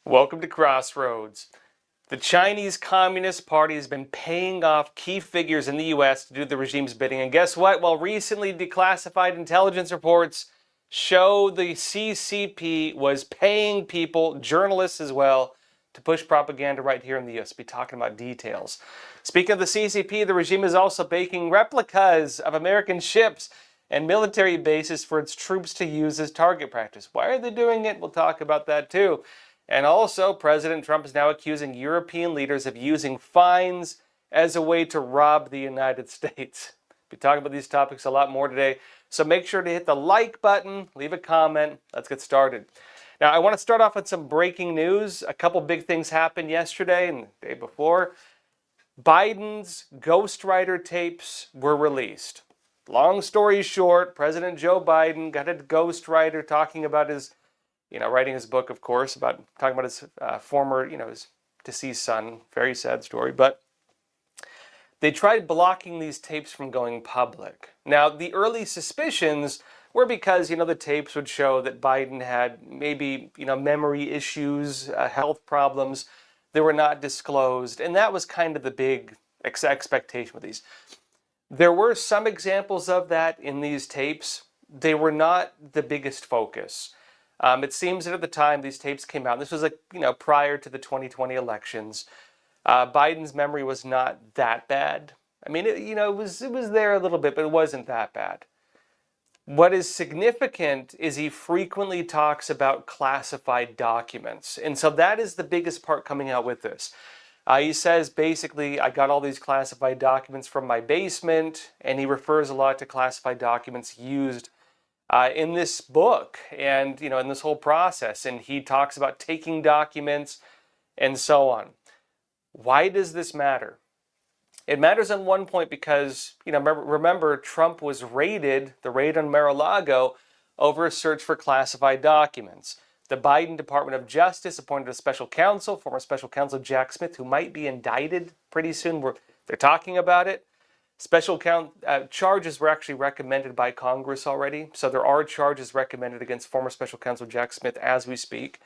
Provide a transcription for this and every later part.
Welcome to Crossroads. The Chinese Communist Party has been paying off key figures in the U.S. to do the regime's bidding. And guess what? Well, recently declassified intelligence reports show the CCP was paying people, journalists as well, to push propaganda right here in the U.S. We'll be talking about details. Speaking of the CCP, the regime is also making replicas of American ships and military bases for its troops to use as target practice. Why are they doing it? We'll talk about that too. And also, President Trump is now accusing European leaders of using fines as a way to rob the United States. We'll be talking about these topics a lot more today. So make sure to hit the like button, leave a comment. Let's get started. Now, I want to start off with some breaking news. A couple big things happened yesterday and the day before. Biden's ghostwriter tapes were released. Long story short, President Joe Biden got a ghostwriter talking about his, writing his book, of course, talking about his former, his deceased son. Very sad story. But they tried blocking these tapes from going public. Now, the early suspicions were because, the tapes would show that Biden had maybe, memory issues, health problems that were not disclosed. And that was kind of the big expectation with these. There were some examples of that in these tapes. They were not the biggest focus. It seems that at the time these tapes came out, this was prior to the 2020 elections, Biden's memory was not that bad. I mean, it was there a little bit, but it wasn't that bad. What is significant is he frequently talks about classified documents. And so that is the biggest part coming out with this. He says, basically, I got all these classified documents from my basement, and he refers a lot to classified documents used in this book and, in this whole process. And he talks about taking documents and so on. Why does this matter? It matters on one point because, remember, Trump was raided, the raid on Mar-a-Lago, over a search for classified documents. The Biden Department of Justice appointed a special counsel, former special counsel Jack Smith, who might be indicted pretty soon. They're talking about it. Special charges were actually recommended by Congress already. So there are charges recommended against former special counsel Jack Smith as we speak.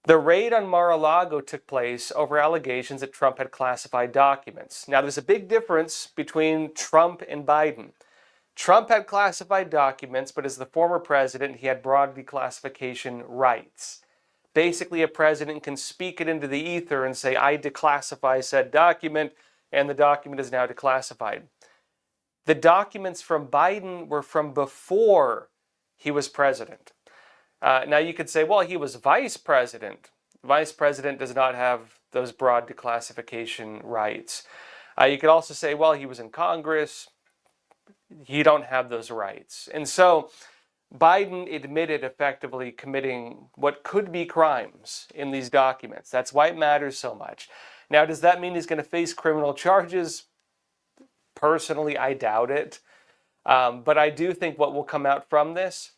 The raid on Mar-a-Lago took place over allegations that Trump had classified documents. Now, there's a big difference between Trump and Biden. Trump had classified documents, but as the former president, he had broad declassification rights. Basically, a president can speak it into the ether and say, I declassify said document, and the document is now declassified. The documents from Biden were from before he was president. Now, you could say, well, he was vice president. Vice president does not have those broad declassification rights. You could also say, well, he was in Congress. You don't have those rights. And so Biden admitted effectively committing what could be crimes in these documents. That's why it matters so much. Now, does that mean he's going to face criminal charges? Personally, I doubt it. But I do think what will come out from this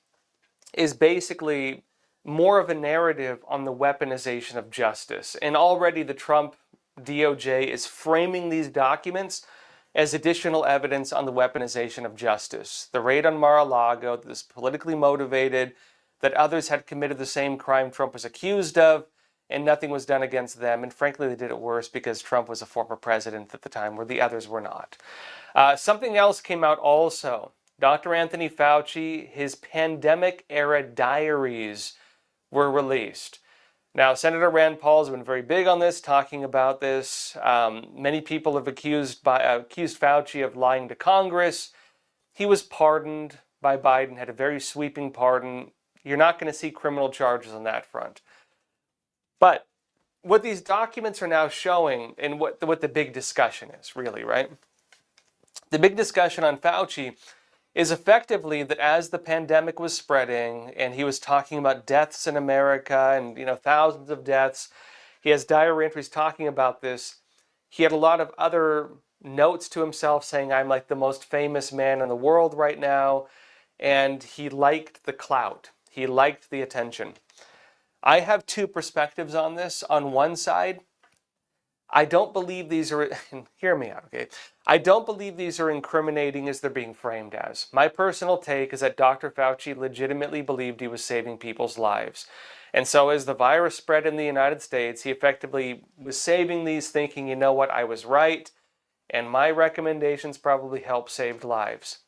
is basically more of a narrative on the weaponization of justice. And already the Trump DOJ is framing these documents as additional evidence on the weaponization of justice. The raid on Mar-a-Lago that is politically motivated, that others had committed the same crime Trump was accused of, and nothing was done against them. And frankly, they did it worse because Trump was a former president at the time where the others were not. Something else came out also. Dr. Anthony Fauci, his pandemic-era diaries were released. Now, Senator Rand Paul has been very big on this, talking about this. Many people have accused Fauci of lying to Congress. He was pardoned by Biden, had a very sweeping pardon. You're not going to see criminal charges on that front. But what these documents are now showing, and what the big discussion is, really, right? The big discussion on Fauci is effectively that as the pandemic was spreading and he was talking about deaths in America and, thousands of deaths, he has diary entries talking about this. He had a lot of other notes to himself saying, I'm like the most famous man in the world right now. And he liked the clout. He liked the attention. I have two perspectives on this. On one side, I don't believe these are, hear me out, okay? I don't believe these are incriminating as they're being framed as. My personal take is that Dr. Fauci legitimately believed he was saving people's lives. And so as the virus spread in the United States, he effectively was saving these, thinking, you know what, I was right, and my recommendations probably helped save lives.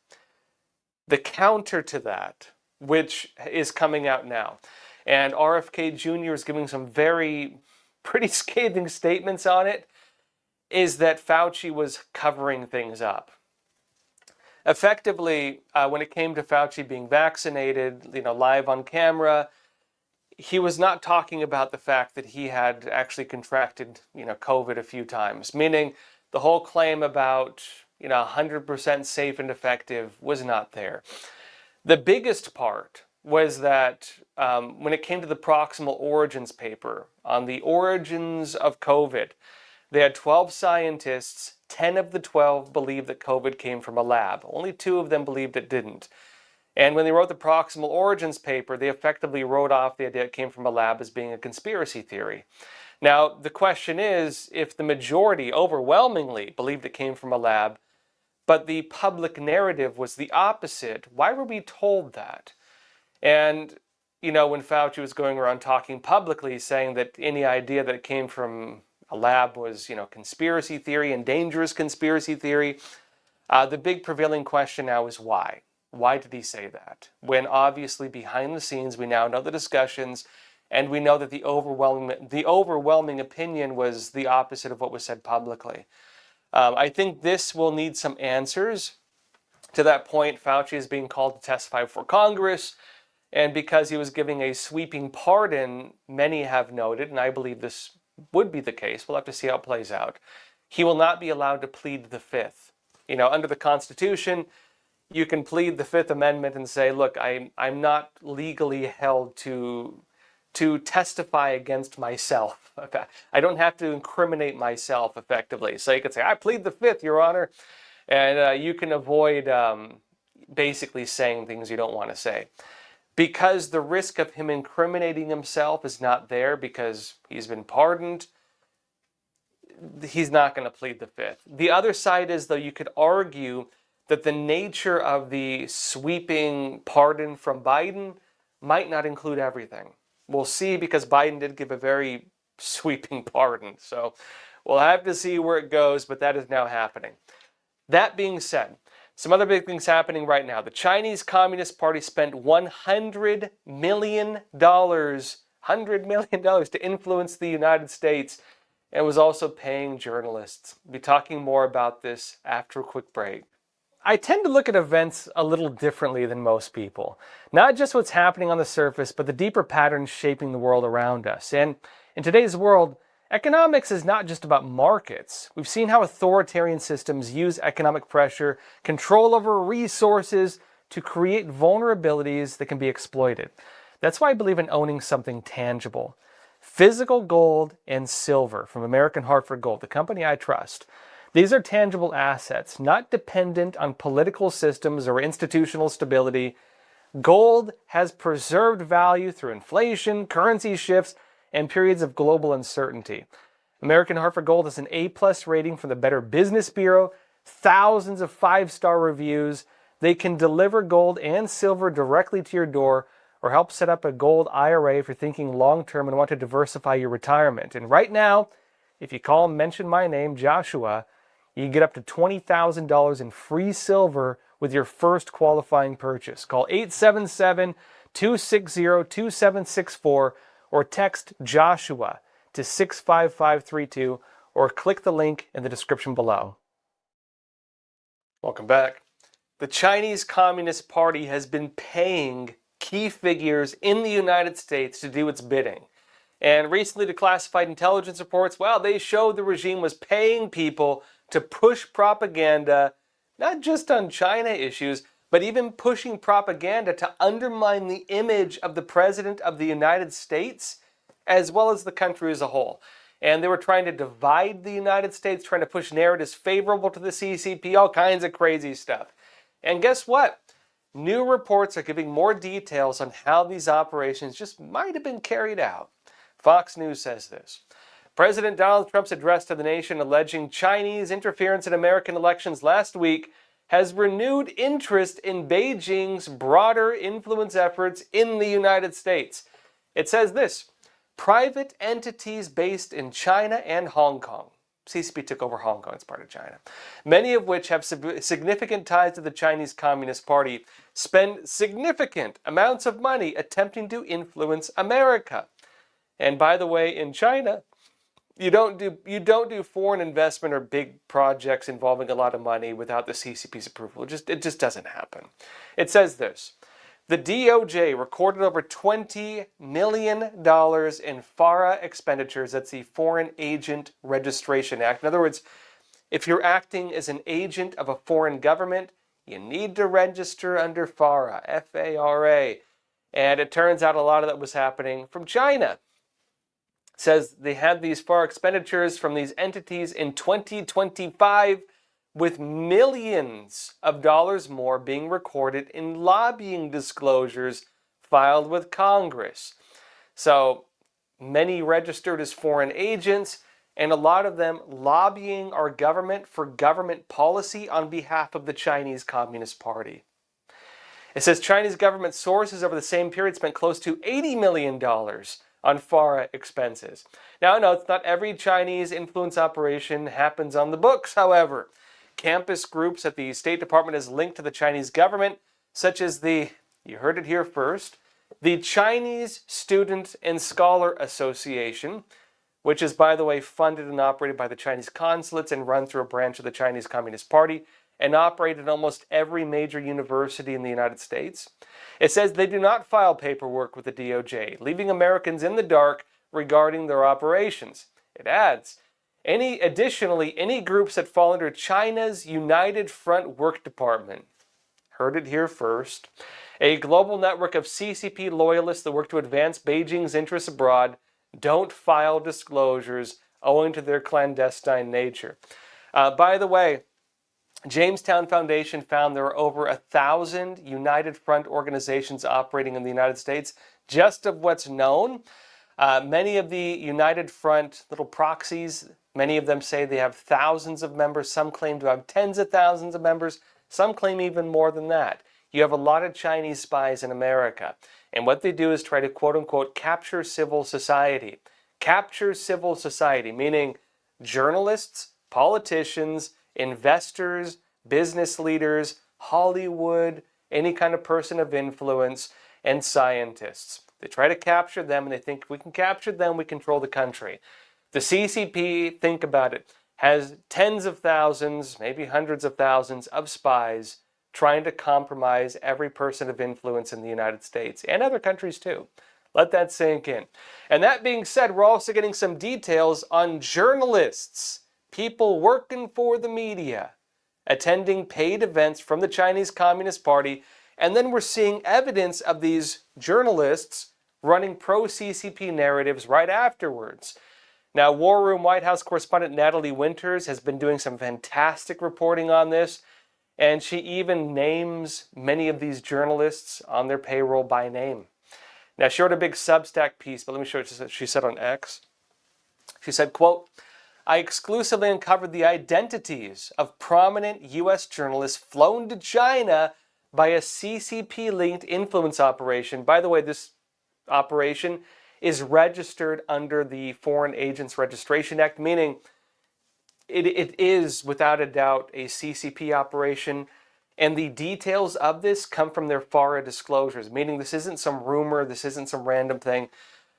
The counter to that, which is coming out now, and RFK Jr. is giving some pretty scathing statements on it, is that Fauci was covering things up. Effectively, when it came to Fauci being vaccinated, live on camera, he was not talking about the fact that he had actually contracted, COVID a few times, meaning the whole claim about, 100% safe and effective was not there. The biggest part was that when it came to the proximal origins paper on the origins of COVID, they had 12 scientists. 10 of the 12 believed that COVID came from a lab. Only 2 of them believed it didn't. And when they wrote the proximal origins paper, they effectively wrote off the idea it came from a lab as being a conspiracy theory. Now, the question is, if the majority overwhelmingly believed it came from a lab, but the public narrative was the opposite, why were we told that? And, when Fauci was going around talking publicly, saying that any idea that it came from a lab was, conspiracy theory and dangerous conspiracy theory, the big prevailing question now is why? Why did he say that? When obviously behind the scenes we now know the discussions, and we know that the overwhelming opinion was the opposite of what was said publicly. I think this will need some answers. To that point, Fauci is being called to testify before Congress, and because he was giving a sweeping pardon, many have noted, and I believe this would be the case, we'll have to see how it plays out, he will not be allowed to plead the Fifth. Under the Constitution, you can plead the Fifth Amendment and say, look, I'm not legally held to testify against myself. I don't have to incriminate myself effectively. So you can say, I plead the Fifth, Your Honor. And you can avoid basically saying things you don't want to say. Because the risk of him incriminating himself is not there because he's been pardoned, he's not going to plead the Fifth. The other side is, though, you could argue that the nature of the sweeping pardon from Biden might not include everything. We'll see, because Biden did give a very sweeping pardon. So we'll have to see where it goes, but that is now happening. That being said, some other big things happening right now. The Chinese Communist Party spent $100 million to influence the United States, and was also paying journalists. We'll be talking more about this after a quick break. I tend to look at events a little differently than most people. Not just what's happening on the surface, but the deeper patterns shaping the world around us. And in today's world, economics is not just about markets. We've seen how authoritarian systems use economic pressure, control over resources, to create vulnerabilities that can be exploited. That's why I believe in owning something tangible. Physical gold and silver from American Hartford Gold, the company I trust. These are tangible assets, not dependent on political systems or institutional stability. Gold has preserved value through inflation, currency shifts, and periods of global uncertainty. American Hartford Gold has an A+ rating from the Better Business Bureau, thousands of 5-star reviews. They can deliver gold and silver directly to your door, or help set up a gold IRA if you're thinking long-term and want to diversify your retirement. And right now, if you call and mention my name, Joshua, you can get up to $20,000 in free silver with your first qualifying purchase. Call 877-260-2764 or text Joshua to 65532 or click the link in the description below. Welcome back. The Chinese Communist Party has been paying key figures in the United States to do its bidding. And recently declassified intelligence reports, they showed the regime was paying people to push propaganda, not just on China issues, but even pushing propaganda to undermine the image of the President of the United States, as well as the country as a whole. And they were trying to divide the United States, trying to push narratives favorable to the CCP, all kinds of crazy stuff. And guess what? New reports are giving more details on how these operations just might have been carried out. Fox News says this. President Donald Trump's address to the nation alleging Chinese interference in American elections last week has renewed interest in Beijing's broader influence efforts in the United States. It says this: private entities based in China and Hong Kong. CCP took over Hong Kong as part of China. Many of which have significant ties to the Chinese Communist Party, spend significant amounts of money attempting to influence America. And by the way, in China, you don't do foreign investment or big projects involving a lot of money without the CCP's approval. It just doesn't happen. It says this: the DOJ recorded over $20 million in FARA expenditures. That's the Foreign Agent Registration Act. In other words, if you're acting as an agent of a foreign government, you need to register under FARA, F-A-R-A. And it turns out a lot of that was happening from China. It says they had these FARA expenditures from these entities in 2025, with millions of dollars more being recorded in lobbying disclosures filed with Congress. So many registered as foreign agents, and a lot of them lobbying our government for government policy on behalf of the Chinese Communist Party. It says Chinese government sources over the same period spent close to $80 million on FARA expenses. Now, no, it's not every Chinese influence operation happens on the books, however. Campus groups at the State Department is linked to the Chinese government, such as you heard it here first, the Chinese Student and Scholar Association, which is, by the way, funded and operated by the Chinese consulates and run through a branch of the Chinese Communist Party, and operate at almost every major university in the United States. It says they do not file paperwork with the DOJ, leaving Americans in the dark regarding their operations. It adds, additionally, any groups that fall under China's United Front Work Department, heard it here first, a global network of CCP loyalists that work to advance Beijing's interests abroad, don't file disclosures owing to their clandestine nature. By the way, Jamestown Foundation found there are over 1,000 United Front organizations operating in the United States, just of what's known. Many of the United Front little proxies, many of them say they have thousands of members. Some claim to have tens of thousands of members. Some claim even more than that. You have a lot of Chinese spies in America. And what they do is try to, quote unquote, capture civil society. Capture civil society, meaning journalists, politicians, investors, business leaders, Hollywood, any kind of person of influence, and scientists. They try to capture them, and they think if we can capture them, we control the country. The CCP, think about it, has tens of thousands, maybe hundreds of thousands of spies trying to compromise every person of influence in the United States and other countries too. Let that sink in. And that being said, we're also getting some details on journalists, people working for the media, attending paid events from the Chinese Communist Party, and then we're seeing evidence of these journalists running pro-CCP narratives right afterwards. Now, War Room White House correspondent Natalie Winters has been doing some fantastic reporting on this, and she even names many of these journalists on their payroll by name. Now, she wrote a big Substack piece, but let me show you what she said on X. She said, quote, I exclusively uncovered the identities of prominent U.S. journalists flown to China by a CCP-linked influence operation. By the way, this operation is registered under the Foreign Agents Registration Act, meaning it is, without a doubt, a CCP operation. And the details of this come from their FARA disclosures, meaning this isn't some rumor, this isn't some random thing.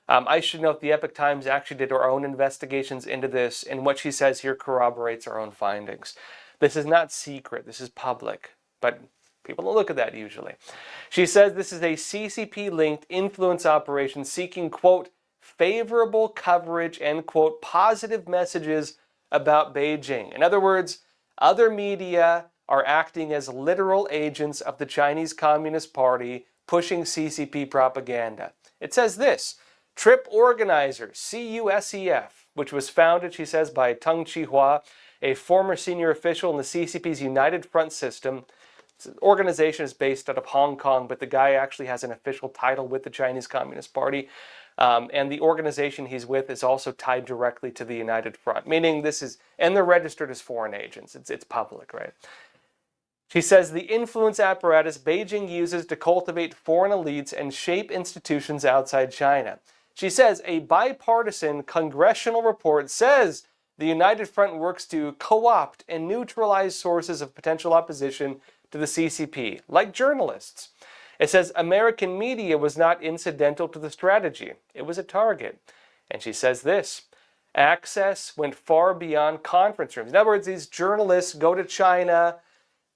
I should note the Epoch Times actually did our own investigations into this, and what she says here corroborates our own findings. This is not secret, this is public, but people don't look at that usually. She says this is a CCP-linked influence operation seeking, quote, favorable coverage and, quote, positive messages about Beijing. In other words, other media are acting as literal agents of the Chinese Communist Party, pushing CCP propaganda. It says this, Trip organizer, CUSEF, which was founded, she says, by Teng Chihua, a former senior official in the CCP's United Front system. The organization is based out of Hong Kong, but the guy actually has an official title with the Chinese Communist Party. And the organization he's with is also tied directly to the United Front, meaning this is, and they're registered as foreign agents. It's public, right? She says the influence apparatus Beijing uses to cultivate foreign elites and shape institutions outside China. She says a bipartisan congressional report says the United Front works to co-opt and neutralize sources of potential opposition to the CCP, like journalists. It says American media was not incidental to the strategy. It was a target. And she says this: access went far beyond conference rooms. In other words, these journalists go to China,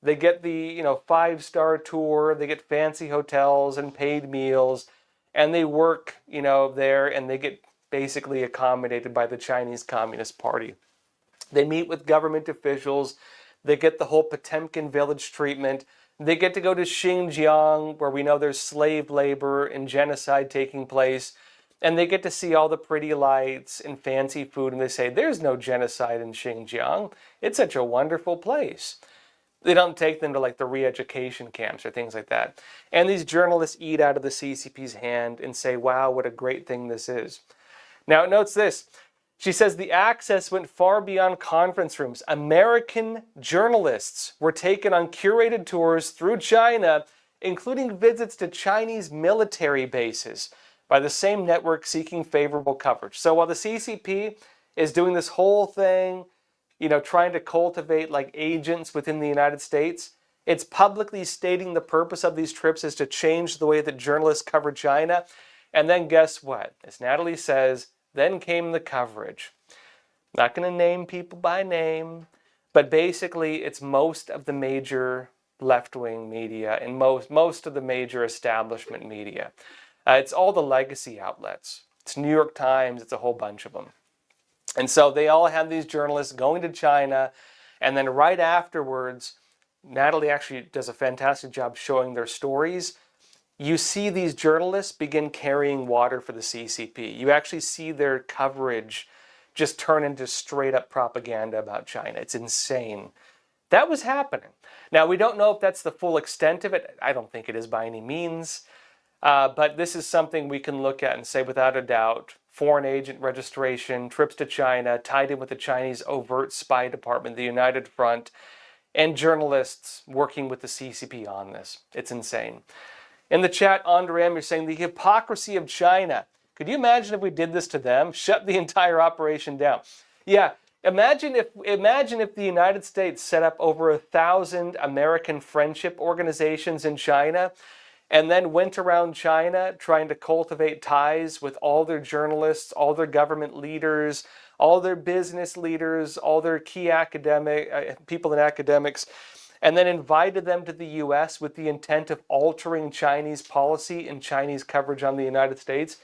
they get the 5-star tour, they get fancy hotels and paid meals, and they work there, and they get basically accommodated by the Chinese Communist Party. They meet with government officials, they get the whole Potemkin village treatment, they get to go to Xinjiang, where we know there's slave labor and genocide taking place, and they get to see all the pretty lights and fancy food, and they say, there's no genocide in Xinjiang. It's such a wonderful place. They don't take them to like the re-education camps or things like that. And these journalists eat out of the CCP's hand and say, wow, what a great thing this is. Now it notes this. She says the access went far beyond conference rooms. American journalists were taken on curated tours through China, including visits to Chinese military bases by the same network seeking favorable coverage. So while the CCP is doing this whole thing, trying to cultivate like agents within the United States, it's publicly stating the purpose of these trips is to change the way that journalists cover China. And then guess what? As Natalie says, then came the coverage. Not going to name people by name, but basically it's most of the major left-wing media and most of the major establishment media. It's all the legacy outlets. It's New York Times, it's a whole bunch of them. And so they all have these journalists going to China, and then right afterwards, Natalie actually does a fantastic job showing their stories. You see these journalists begin carrying water for the CCP. You actually see their coverage just turn into straight up propaganda about China. It's insane. That was happening. Now, we don't know if that's the full extent of it. I don't think it is by any means. But this is something we can look at and say without a doubt, foreign agent registration, trips to China, tied in with the Chinese overt spy department, the United Front, and journalists working with the CCP on this. It's insane. In the chat, Andre M, you're saying the hypocrisy of China. Could you imagine if we did this to them? Shut the entire operation down. Yeah, imagine if the United States set up over 1,000 American friendship organizations in China, and then went around China trying to cultivate ties with all their journalists, all their government leaders, all their business leaders, all their key people in academics, and then invited them to the U.S. with the intent of altering Chinese policy and Chinese coverage on the United States.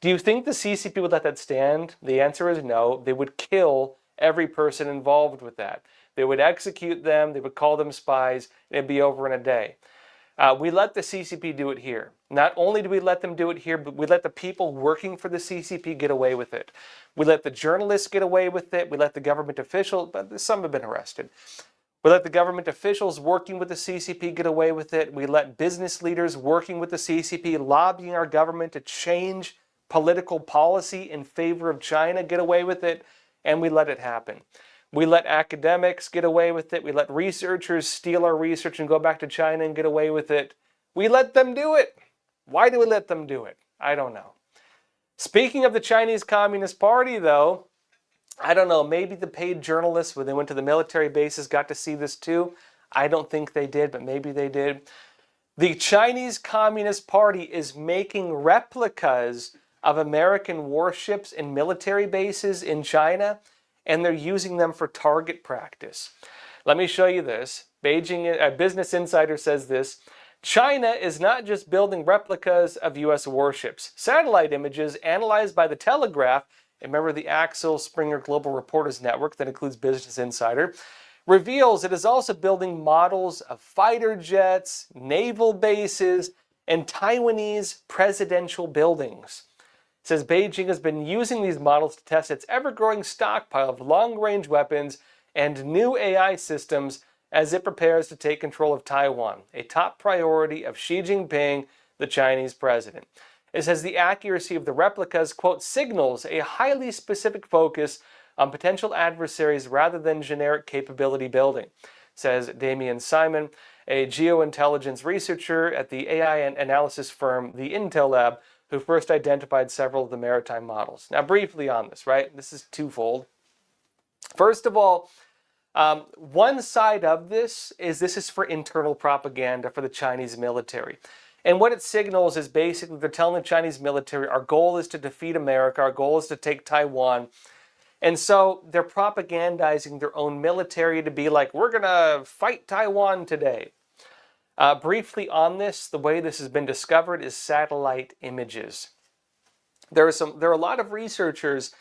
Do you think the CCP would let that stand? The answer is no. They would kill every person involved with that. They would execute them, they would call them spies, and it'd be over in a day. We let the CCP do it here. Not only do we let them do it here, but we let the people working for the CCP get away with it. We let the journalists get away with it. We let the government officials, but some have been arrested. We let the government officials working with the CCP get away with it. We let business leaders working with the CCP lobbying our government to change political policy in favor of China get away with it, and we let it happen. We let academics get away with it. We let researchers steal our research and go back to China and get away with it. We let them do it. Why do we let them do it? I don't know. Speaking of the Chinese Communist Party, though, I don't know, maybe the paid journalists, when they went to the military bases, got to see this too. I don't think they did, but maybe they did. The Chinese Communist Party is making replicas of American warships and military bases in China, and they're using them for target practice. Let me show you this. Business Insider says this: China is not just building replicas of U.S. warships. Satellite images analyzed by The Telegraph, and remember the Axel Springer Global Reporters Network that includes Business Insider, reveals it is also building models of fighter jets, naval bases, and Taiwanese presidential buildings. It says Beijing has been using these models to test its ever-growing stockpile of long-range weapons and new AI systems as it prepares to take control of Taiwan, a top priority of Xi Jinping, the Chinese president. It says the accuracy of the replicas, quote, signals a highly specific focus on potential adversaries rather than generic capability building, says Damian Simon. a geointelligence researcher at the AI analysis firm, the Intel Lab, who first identified several of the maritime models. Now, briefly on this, right? This is twofold. First of all, one side of this is for internal propaganda for the Chinese military. And what it signals is basically they're telling the Chinese military, our goal is to defeat America, our goal is to take Taiwan. And so they're propagandizing their own military to be like, we're going to fight Taiwan today. Briefly on this, the way this has been discovered is satellite images. There are a lot of researchers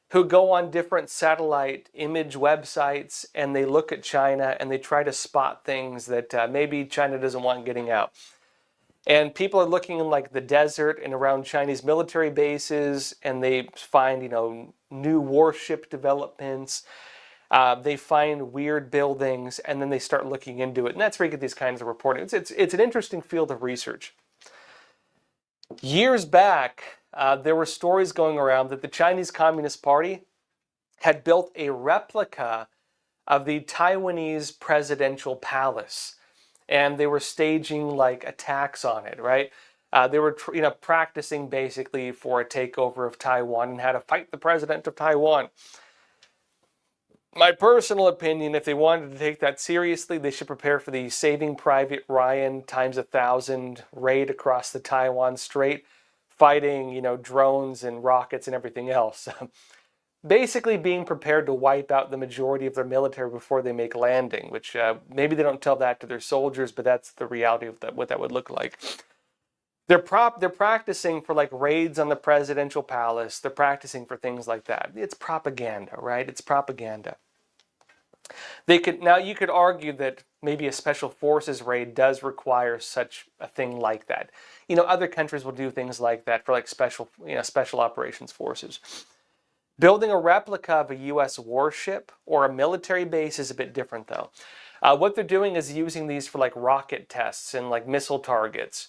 who go on different satellite image websites and they look at China and they try to spot things that maybe China doesn't want getting out. And people are looking in like the desert and around Chinese military bases, and they find, new warship developments. They find weird buildings, and then they start looking into it. And that's where you get these kinds of reporting. It's an interesting field of research. Years back, there were stories going around that the Chinese Communist Party had built a replica of the Taiwanese presidential palace. And they were staging like attacks on it, right? They were practicing basically for a takeover of Taiwan and how to fight the president of Taiwan. My personal opinion, if they wanted to take that seriously, they should prepare for the Saving Private Ryan times 1,000 raid across the Taiwan Strait, fighting, drones and rockets and everything else. Basically being prepared to wipe out the majority of their military before they make landing, which maybe they don't tell that to their soldiers, but that's the reality of what that would look like. They're practicing for like raids on the presidential palace. They're practicing for things like that. It's propaganda, right? It's propaganda. You could argue that maybe a special forces raid does require such a thing like that. Other countries will do things like that for like special operations forces. Building a replica of a U.S. warship or a military base is a bit different, though. What they're doing is using these for like rocket tests and like missile targets.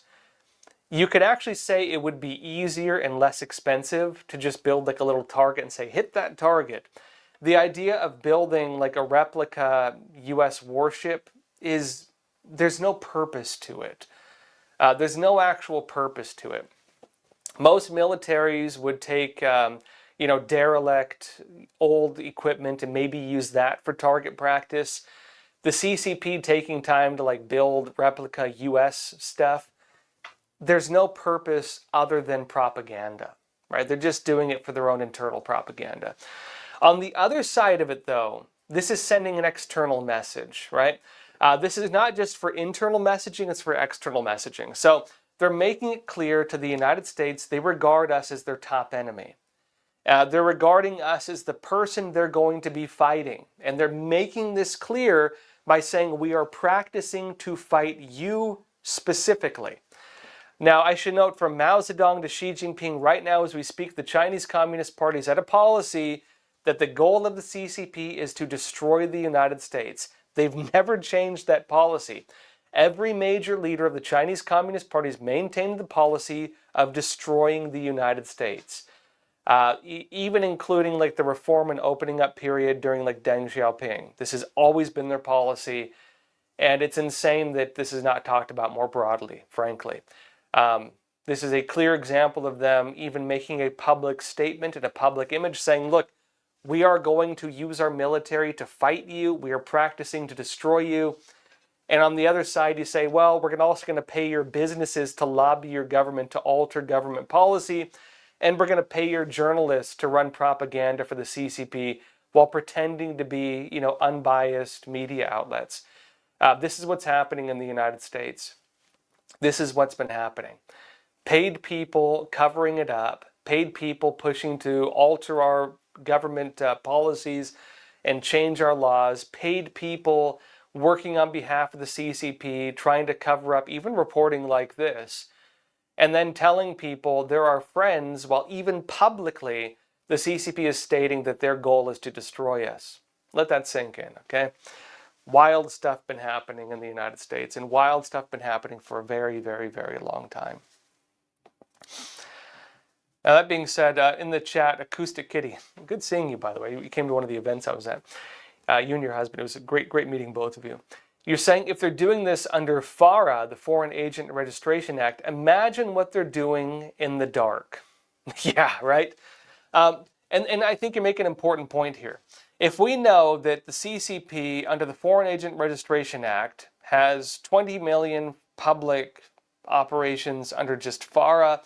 You could actually say it would be easier and less expensive to just build like a little target and say, hit that target. The idea of building like a replica U.S. warship there's no purpose to it. There's no actual purpose to it. Most militaries would take derelict old equipment and maybe use that for target practice. The CCP taking time to like build replica US stuff, there's no purpose other than propaganda, right? They're just doing it for their own internal propaganda. On the other side of it though, this is sending an external message, right? This is not just for internal messaging, it's for external messaging. So they're making it clear to the United States they regard us as their top enemy. They're regarding us as the person they're going to be fighting. And they're making this clear by saying we are practicing to fight you specifically. Now, I should note from Mao Zedong to Xi Jinping, right now as we speak, the Chinese Communist Party has had a policy that the goal of the CCP is to destroy the United States. They've never changed that policy. Every major leader of the Chinese Communist Party has maintained the policy of destroying the United States. Even including like the reform and opening up period during like Deng Xiaoping. This has always been their policy, and it's insane that this is not talked about more broadly, frankly. This is a clear example of them even making a public statement and a public image saying, look, we are going to use our military to fight you. We are practicing to destroy you. And on the other side, you say, well, we're also going to pay your businesses to lobby your government to alter government policy. And we're going to pay your journalists to run propaganda for the CCP while pretending to be, unbiased media outlets. This is what's happening in the United States. This is what's been happening. Paid people covering it up, paid people pushing to alter our government policies and change our laws, paid people working on behalf of the CCP, trying to cover up, even reporting like this. And then telling people they're our friends, while even publicly the CCP is stating that their goal is to destroy us. Let that sink in, okay? Wild stuff been happening in the United States, and wild stuff been happening for a very, very, very long time. Now that being said, in the chat, Acoustic Kitty, good seeing you, by the way. You came to one of the events I was at. You and your husband. It was a great, great meeting both of you. You're saying if they're doing this under FARA, the Foreign Agent Registration Act, imagine what they're doing in the dark. Yeah, right? And I think you make an important point here. If we know that the CCP, under the Foreign Agent Registration Act, has 20 million public operations under just FARA,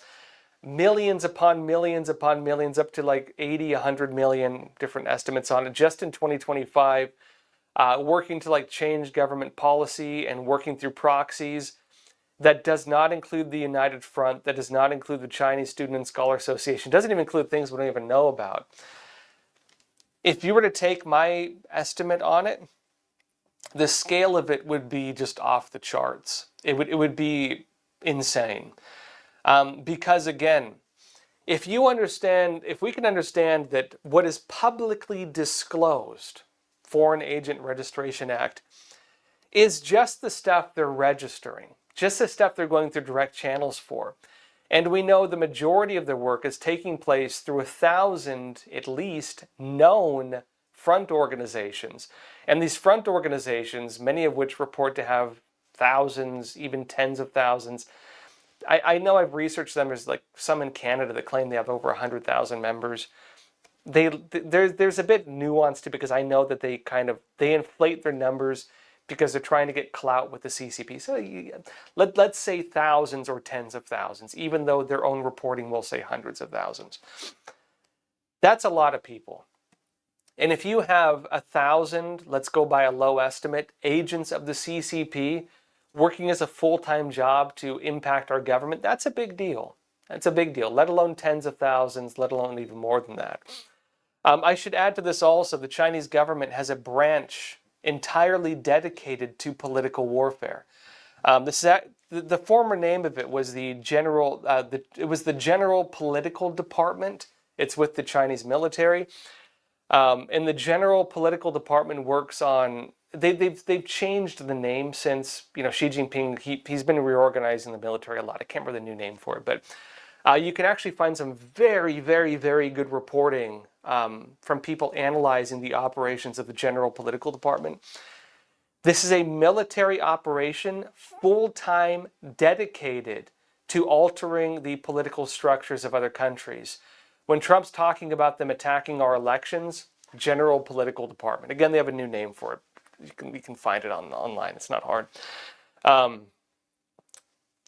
millions upon millions upon millions, up to like 80, 100 million different estimates on it, just in 2025, working to like change government policy and working through proxies. That does not include the United Front. That does not include the Chinese Student and Scholar Association. Doesn't even include things we don't even know about. If you were to take my estimate on it, the scale of it would be just off the charts. It would be insane. Because again, if we can understand that what is publicly disclosed, Foreign Agent Registration Act, is just the stuff they're registering, just the stuff they're going through direct channels for. And we know the majority of their work is taking place through 1,000, at least, known front organizations. And these front organizations, many of which report to have thousands, even tens of thousands. I know I've researched them. There's like some in Canada that claim they have over 100,000 members. There's a bit nuance to it, because I know that they inflate their numbers because they're trying to get clout with the CCP. So let's say thousands or tens of thousands, even though their own reporting will say hundreds of thousands. That's a lot of people. And if you have 1,000, let's go by a low estimate, agents of the CCP working as a full-time job to impact our government, that's a big deal. That's a big deal, let alone tens of thousands, let alone even more than that. I should add to this also, the Chinese government has a branch entirely dedicated to political warfare. The former name of it was the General Political Department. It's with the Chinese military. And the General Political Department works on, they've changed the name since, Xi Jinping, he's been reorganizing the military a lot. I can't remember the new name for it, but you can actually find some very, very, very good reporting from people analyzing the operations of the General Political Department. This is a military operation, full-time, dedicated to altering the political structures of other countries. When Trump's talking about them attacking our elections, General Political Department. Again, they have a new name for it. You can find it online. It's not hard.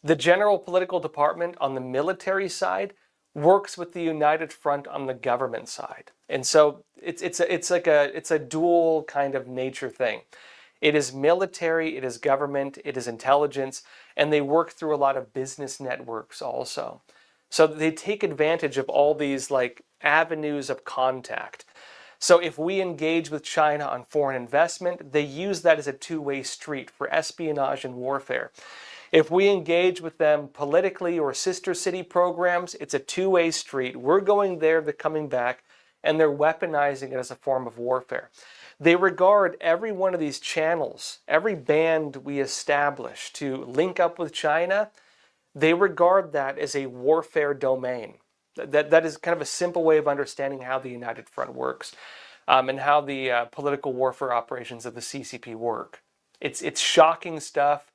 The General Political Department on the military side works with the United Front on the government side. And so it's a dual kind of nature thing. It is military, it is government, it is intelligence, and they work through a lot of business networks also. So they take advantage of all these like avenues of contact. So if we engage with China on foreign investment, they use that as a two-way street for espionage and warfare. If we engage with them politically or sister city programs, it's a two-way street. We're going there, they're coming back, and they're weaponizing it as a form of warfare. They regard every one of these channels, every band we establish to link up with China, they regard that as a warfare domain. That is kind of a simple way of understanding how the United Front works, and how the political warfare operations of the CCP work. It's shocking stuff.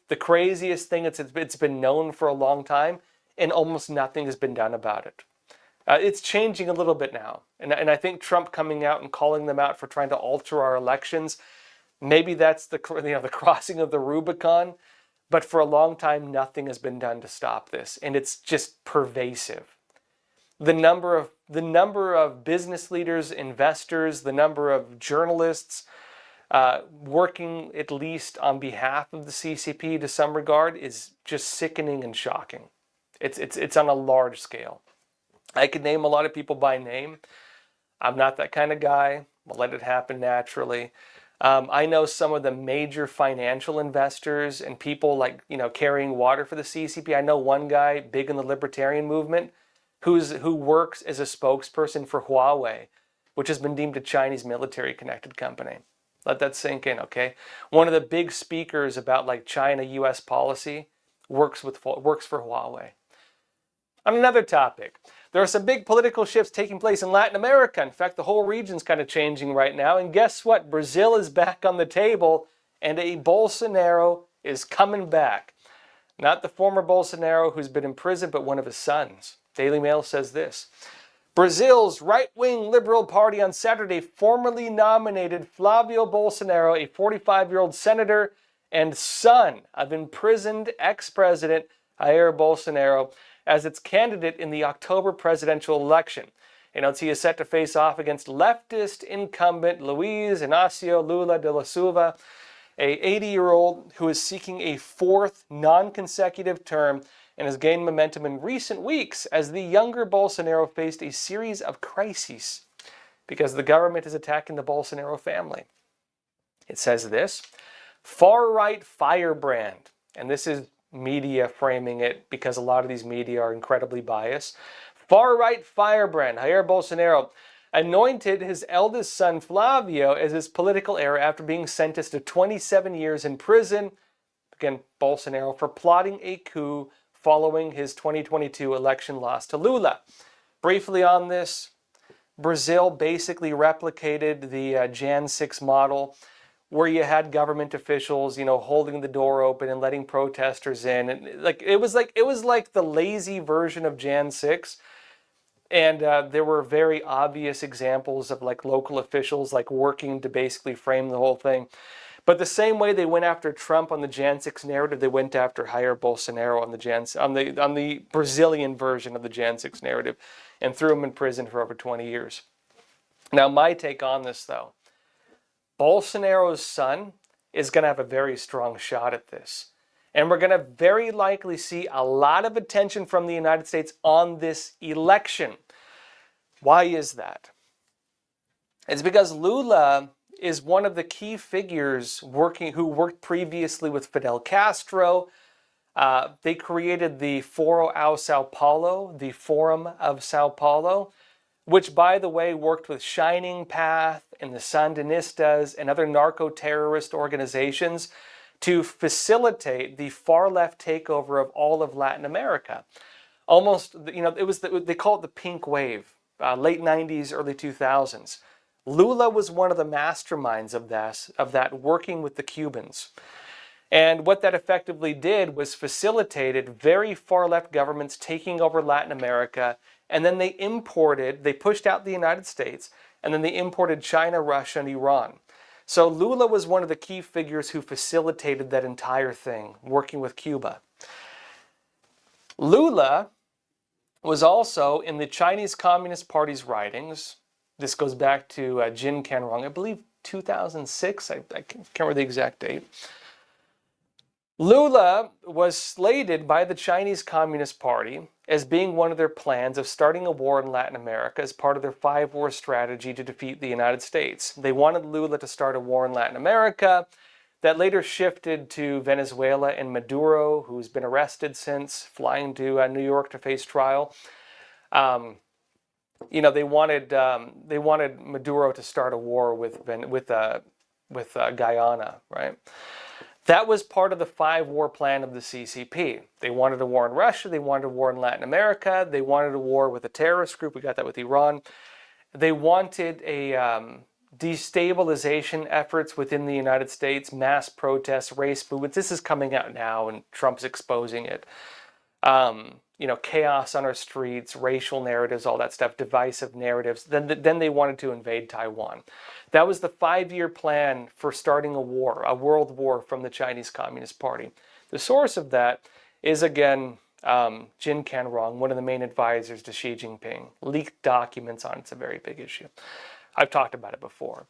The craziest thing, it's been known for a long time, and almost nothing has been done about it. It's changing a little bit now, and I think Trump coming out and calling them out for trying to alter our elections, maybe that's the crossing of the Rubicon. But for a long time, nothing has been done to stop this, and it's just pervasive. The number of business leaders, investors, the number of journalists working at least on behalf of the CCP to some regard is just sickening and shocking. It's on a large scale. I could name a lot of people by name. I'm not that kind of guy. We'll let it happen naturally. I know some of the major financial investors and people like, carrying water for the CCP. I know one guy big in the libertarian movement who works as a spokesperson for Huawei, which has been deemed a Chinese military-connected company. Let that sink in, okay? One of the big speakers about like China-U.S. policy works for Huawei. On another topic, there are some big political shifts taking place in Latin America. In fact, the whole region's kind of changing right now. And guess what? Brazil is back on the table and a Bolsonaro is coming back. Not the former Bolsonaro who's been in prison, but one of his sons. Daily Mail says this. Brazil's right-wing Liberal Party on Saturday formally nominated Flavio Bolsonaro, a 45-year-old senator and son of imprisoned ex-president Jair Bolsonaro, as its candidate in the October presidential election. He is set to face off against leftist incumbent Luiz Inácio Lula da Silva, a 80-year-old who is seeking a fourth non-consecutive term and has gained momentum in recent weeks as the younger Bolsonaro faced a series of crises because the government is attacking the Bolsonaro family. It says this, far-right firebrand, and this is media framing it because a lot of these media are incredibly biased. Far-right firebrand Jair Bolsonaro anointed his eldest son Flavio as his political heir after being sentenced to 27 years in prison, again Bolsonaro, for plotting a coup following his 2022 election loss to Lula. Briefly on this, Brazil basically replicated the Jan 6 model where you had government officials, holding the door open and letting protesters in. And it was like the lazy version of Jan 6. And there were very obvious examples of local officials working to basically frame the whole thing. But the same way they went after Trump on the Jan 6 narrative, they went after Jair Bolsonaro on the Brazilian version of the Jan 6 narrative and threw him in prison for over 20 years. Now, my take on this, though, Bolsonaro's son is going to have a very strong shot at this. And we're going to very likely see a lot of attention from the United States on this election. Why is that? It's because Lula is one of the key figures who worked previously with Fidel Castro. They created the Foro ao Sao Paulo, the Forum of Sao Paulo, which, by the way, worked with Shining Path and the Sandinistas and other narco-terrorist organizations to facilitate the far-left takeover of all of Latin America. Almost, it was they call it the pink wave, late 90s, early 2000s. Lula was one of the masterminds of that, working with the Cubans. And what that effectively did was facilitated very far-left governments taking over Latin America, and then they pushed out the United States, and then they imported China, Russia, and Iran. So Lula was one of the key figures who facilitated that entire thing, working with Cuba. Lula was also in the Chinese Communist Party's writings. This goes back to Jin Canrong, I believe 2006. I can't remember the exact date. Lula was slated by the Chinese Communist Party as being one of their plans of starting a war in Latin America as part of their 5-war strategy to defeat the United States. They wanted Lula to start a war in Latin America that later shifted to Venezuela and Maduro, who's been arrested since, flying to New York to face trial. They wanted Maduro to start a war with Guyana, right? That was part of the 5-war plan of the CCP. They wanted a war in Russia. They wanted a war in Latin America. They wanted a war with a terrorist group. We got that with Iran. They wanted a destabilization efforts within the United States, mass protests, race movements. This is coming out now, and Trump's exposing it. Chaos on our streets, racial narratives, all that stuff, divisive narratives. Then they wanted to invade Taiwan. That was the 5-year plan for starting a war, a world war from the Chinese Communist Party. The source of that is, again, Jin Canrong, one of the main advisors to Xi Jinping. Leaked documents on it's a very big issue. I've talked about it before.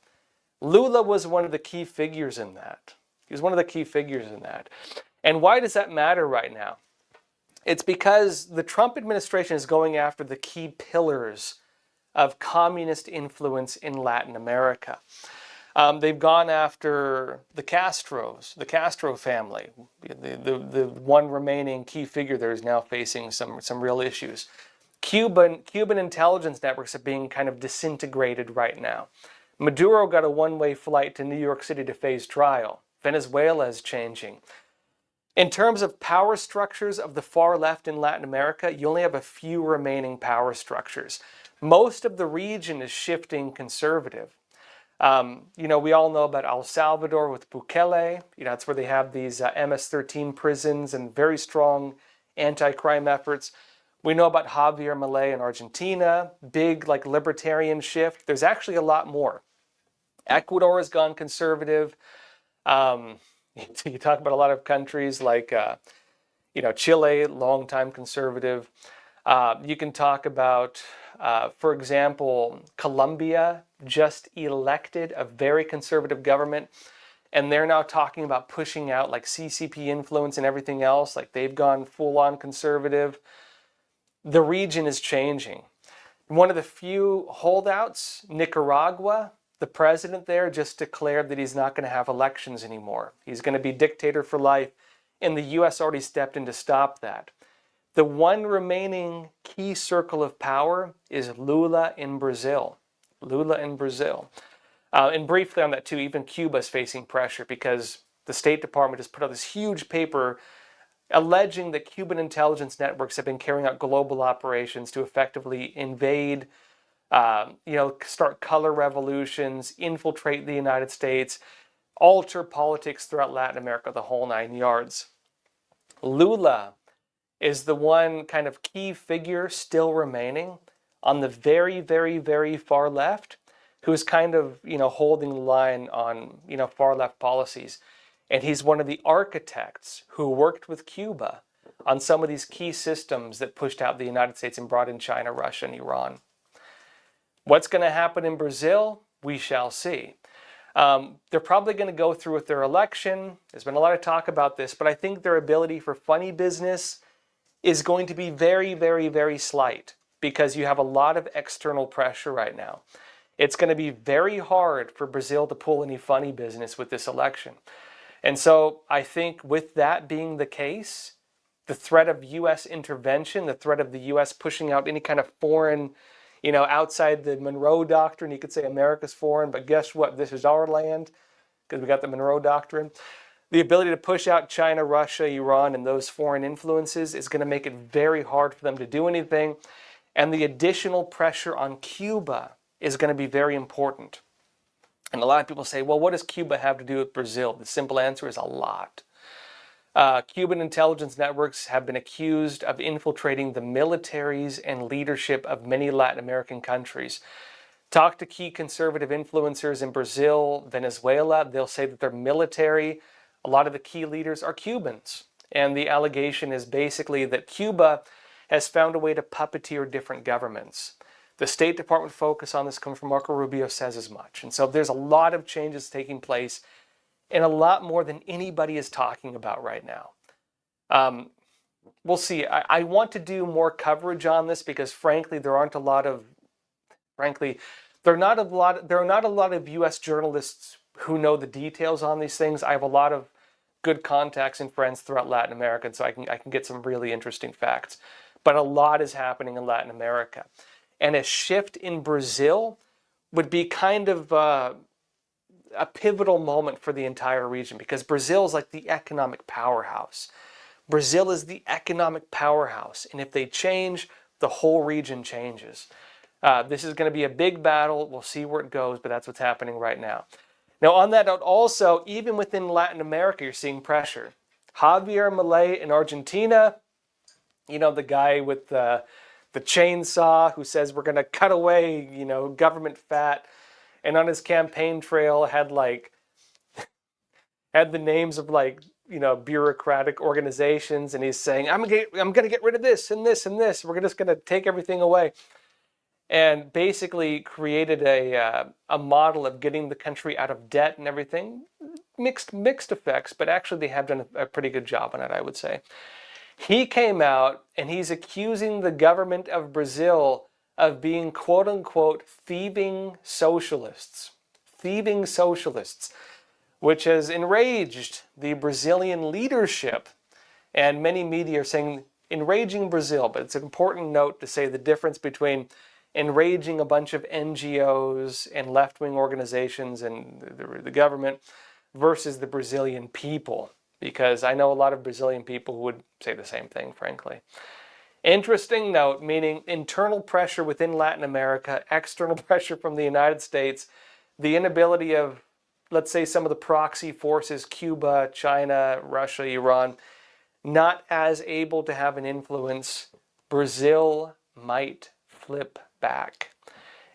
Lula was one of the key figures in that. He was one of the key figures in that. And why does that matter right now? It's because the Trump administration is going after the key pillars of communist influence in Latin America. They've gone after the Castros, the Castro family. The one remaining key figure there is now facing some real issues. Cuban intelligence networks are being kind of disintegrated right now. Maduro got a one-way flight to New York City to face trial. Venezuela is changing. In terms of power structures of the far left in Latin America, you only have a few remaining power structures. Most of the region is shifting conservative. We all know about El Salvador with Bukele. That's where they have these MS-13 prisons and very strong anti-crime efforts. We know about Javier Milei in Argentina, big like libertarian shift. There's actually a lot more. Ecuador has gone conservative. You talk about a lot of countries like, Chile, longtime conservative. You can talk about, for example, Colombia just elected a very conservative government, and they're now talking about pushing out like CCP influence and everything else. Like they've gone full on conservative. The region is changing. One of the few holdouts, Nicaragua, the president there just declared that he's not going to have elections anymore. He's going to be dictator for life, and the U.S. already stepped in to stop that. The one remaining key circle of power is Lula in Brazil. Lula in Brazil. And briefly on that too, even Cuba is facing pressure because the State Department has put out this huge paper alleging that Cuban intelligence networks have been carrying out global operations to effectively invade, start color revolutions, infiltrate the United States, alter politics throughout Latin America, the whole 9 yards. Lula is the one kind of key figure still remaining on the very, very, very far left who is kind of, holding the line on, far left policies. And he's one of the architects who worked with Cuba on some of these key systems that pushed out the United States and brought in China, Russia, and Iran. What's going to happen in Brazil? We shall see. They're probably going to go through with their election. There's been a lot of talk about this, but I think their ability for funny business is going to be very, very, very slight because you have a lot of external pressure right now. It's going to be very hard for Brazil to pull any funny business with this election. And so I think with that being the case, the threat of U.S. intervention, the threat of the U.S. pushing out any kind of foreign, outside the Monroe Doctrine, you could say America's foreign, but guess what? This is our land because we got the Monroe Doctrine. The ability to push out China, Russia, Iran, and those foreign influences is going to make it very hard for them to do anything. And the additional pressure on Cuba is going to be very important. And a lot of people say, well, what does Cuba have to do with Brazil? The simple answer is a lot. Cuban intelligence networks have been accused of infiltrating the militaries and leadership of many Latin American countries. Talk to key conservative influencers in Brazil, Venezuela, they'll say that their military, a lot of the key leaders are Cubans. And the allegation is basically that Cuba has found a way to puppeteer different governments. The State Department focus on this comes from Marco Rubio says as much. And so there's a lot of changes taking place and a lot more than anybody is talking about right now. We'll see. I want to do more coverage on this because frankly, there are not a lot of U.S. journalists who know the details on these things. I have a lot of good contacts and friends throughout Latin America, and so I can get some really interesting facts. But a lot is happening in Latin America. And a shift in Brazil would be kind of a pivotal moment for the entire region because Brazil is like the economic powerhouse. Brazil is the economic powerhouse. And if they change, the whole region changes. This is going to be a big battle. We'll see where it goes, but that's what's happening right now. Now, on that note, also, even within Latin America, you're seeing pressure. Javier Milei in Argentina, the guy with the chainsaw who says we're going to cut away, government fat. And on his campaign trail had the names of bureaucratic organizations. And he's saying, I'm going to get rid of this and this and this. We're just going to take everything away. And basically created a model of getting the country out of debt and everything. Mixed effects, but actually they have done a pretty good job on it, I would say. He came out and he's accusing the government of Brazil of being quote unquote thieving socialists, which has enraged the Brazilian leadership. And many media are saying enraging Brazil, but it's an important note to say the difference between enraging a bunch of NGOs and left-wing organizations and the government versus the Brazilian people. Because I know a lot of Brazilian people who would say the same thing, frankly. Interesting note, meaning internal pressure within Latin America, external pressure from the United States, the inability of, let's say, some of the proxy forces, Cuba, China, Russia, Iran, not as able to have an influence, Brazil might flip back.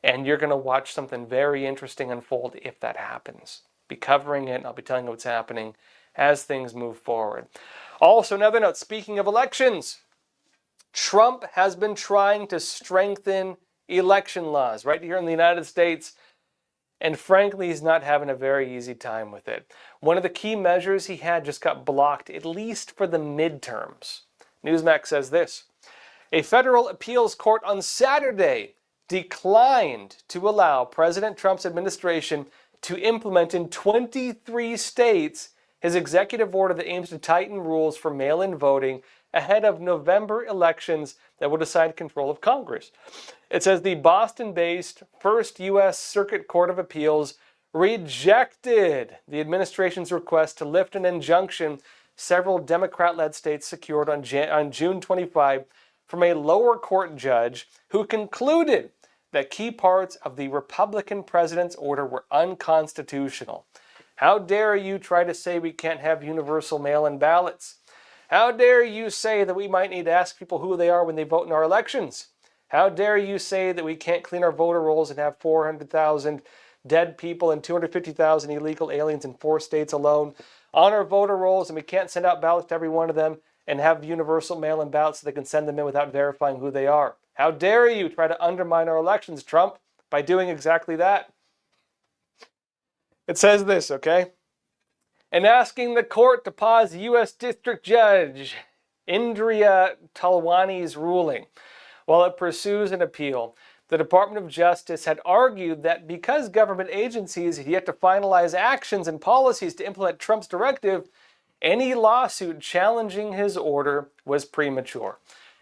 And you're going to watch something very interesting unfold if that happens. Be covering it, and I'll be telling you what's happening as things move forward. Also, another note, speaking of elections, Trump has been trying to strengthen election laws right here in the United States, and frankly, he's not having a very easy time with it. One of the key measures he had just got blocked, at least for the midterms. Newsmax says this: a federal appeals court on Saturday declined to allow President Trump's administration to implement in 23 states his executive order that aims to tighten rules for mail-in voting ahead of November elections that will decide control of Congress. It says the Boston-based First U.S. Circuit Court of Appeals rejected the administration's request to lift an injunction several Democrat-led states secured on June 25 from a lower court judge who concluded that key parts of the Republican president's order were unconstitutional. How dare you try to say we can't have universal mail-in ballots? How dare you say that we might need to ask people who they are when they vote in our elections? How dare you say that we can't clean our voter rolls and have 400,000 dead people and 250,000 illegal aliens in 4 states alone on our voter rolls, and we can't send out ballots to every one of them and have universal mail-in ballots so they can send them in without verifying who they are? How dare you try to undermine our elections, Trump, by doing exactly that? It says this, okay? And asking the court to pause U.S. District Judge Indria Talwani's ruling while it pursues an appeal. The Department of Justice had argued that because government agencies had yet to finalize actions and policies to implement Trump's directive, any lawsuit challenging his order was premature.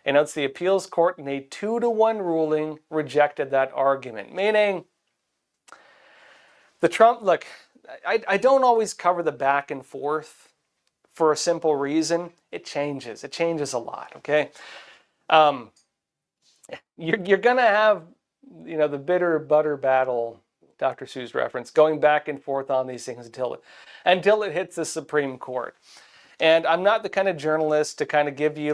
And it's the appeals court in a 2-1 ruling rejected that argument, meaning the Trump, look, I don't always cover the back and forth for a simple reason. It changes. It changes a lot, okay? You're going to have, the bitter butter battle, Dr. Seuss reference, going back and forth on these things until it hits the Supreme Court. And I'm not the kind of journalist to kind of give you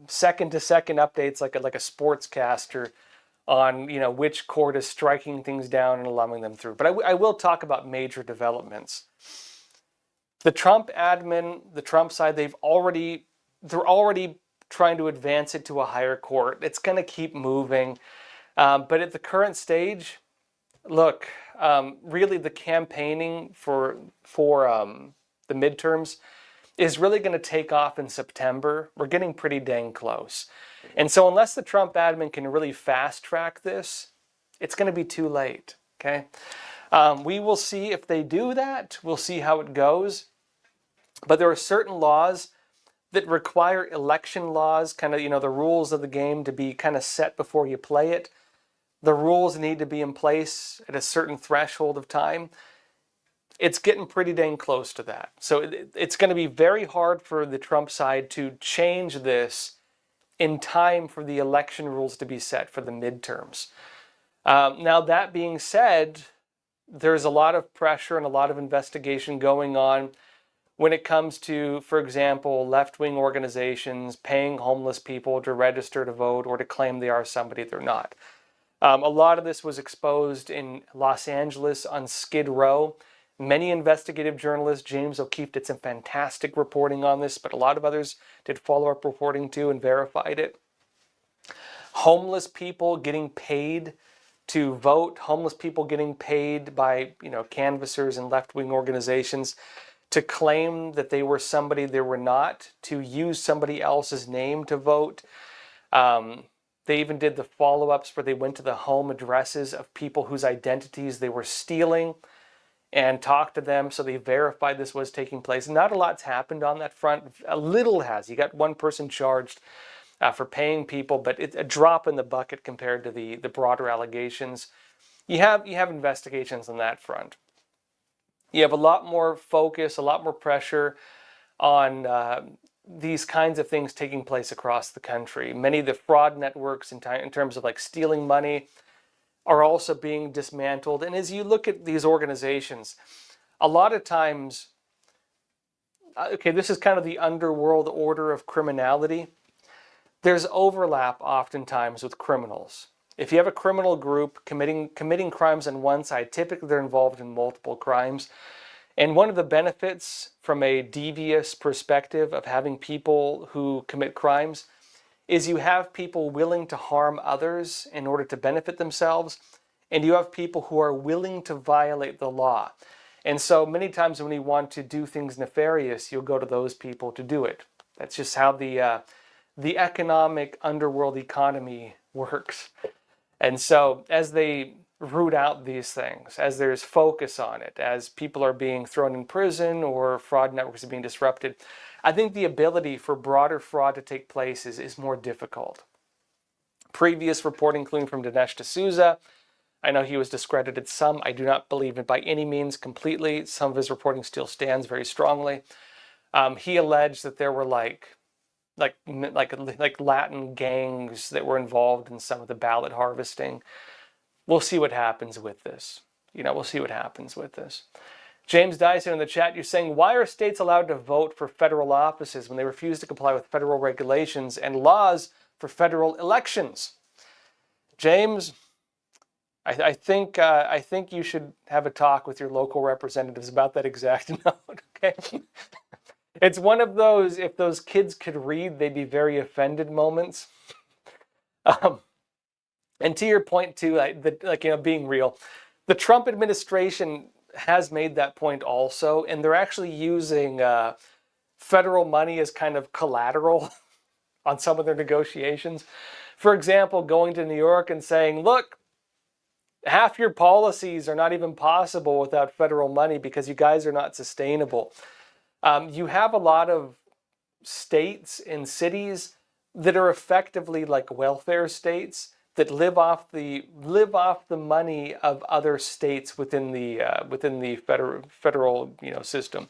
second-to-second updates like a sportscaster on which court is striking things down and allowing them through. But I will talk about major developments. The Trump admin, the Trump side, they're already trying to advance it to a higher court. It's going to keep moving. But at the current stage, look, really the campaigning for the midterms is really going to take off in September. We're getting pretty dang close. And so unless the Trump admin can really fast track this, it's going to be too late, okay? We will see if they do that. We'll see how it goes. But there are certain laws that require election laws, kind of, the rules of the game to be kind of set before you play it. The rules need to be in place at a certain threshold of time. It's getting pretty dang close to that. So it's going to be very hard for the Trump side to change this in time for the election rules to be set for the midterms. Now, that being said, there's a lot of pressure and a lot of investigation going on when it comes to, for example, left-wing organizations paying homeless people to register to vote or to claim they are somebody they're not. A lot of this was exposed in Los Angeles on Skid Row. Many investigative journalists, James O'Keefe, did some fantastic reporting on this, but a lot of others did follow-up reporting too and verified it. Homeless people getting paid to vote, homeless people getting paid by, canvassers and left-wing organizations to claim that they were somebody they were not, to use somebody else's name to vote. They even did the follow-ups where they went to the home addresses of people whose identities they were stealing and talked to them, so they verified this was taking place. Not a lot's happened on that front. A little has. You got one person charged for paying people, but it's a drop in the bucket compared to the broader allegations. You have investigations on that front. You have a lot more focus, a lot more pressure on these kinds of things taking place across the country. Many of the fraud networks in terms of stealing money, are also being dismantled. And as you look at these organizations, a lot of times, okay, this is kind of the underworld order of criminality. There's overlap oftentimes with criminals. If you have a criminal group committing crimes on one side, typically they're involved in multiple crimes. And one of the benefits from a devious perspective of having people who commit crimes is you have people willing to harm others in order to benefit themselves, and you have people who are willing to violate the law. And so many times when you want to do things nefarious, you'll go to those people to do it. That's just how the economic underworld economy works. And so as they root out these things, as there's focus on it, as people are being thrown in prison or fraud networks are being disrupted, I think the ability for broader fraud to take place is more difficult. Previous reporting, including from Dinesh D'Souza, I know he was discredited some. I do not believe it by any means completely. Some of his reporting still stands very strongly. He alleged that there were like Latin gangs that were involved in some of the ballot harvesting. We'll see what happens with this. We'll see what happens with this. James Dyson in the chat, you're saying, why are states allowed to vote for federal offices when they refuse to comply with federal regulations and laws for federal elections? James, I think you should have a talk with your local representatives about that exact note, okay? It's one of those, if those kids could read, they'd be very offended moments. And to your point too, being real, the Trump administration has made that point also, and they're actually using federal money as kind of collateral on some of their negotiations. For example, going to New York and saying, look, half your policies are not even possible without federal money because you guys are not sustainable. You have a lot of states and cities that are effectively like welfare states that live off the money of other states within the federal system.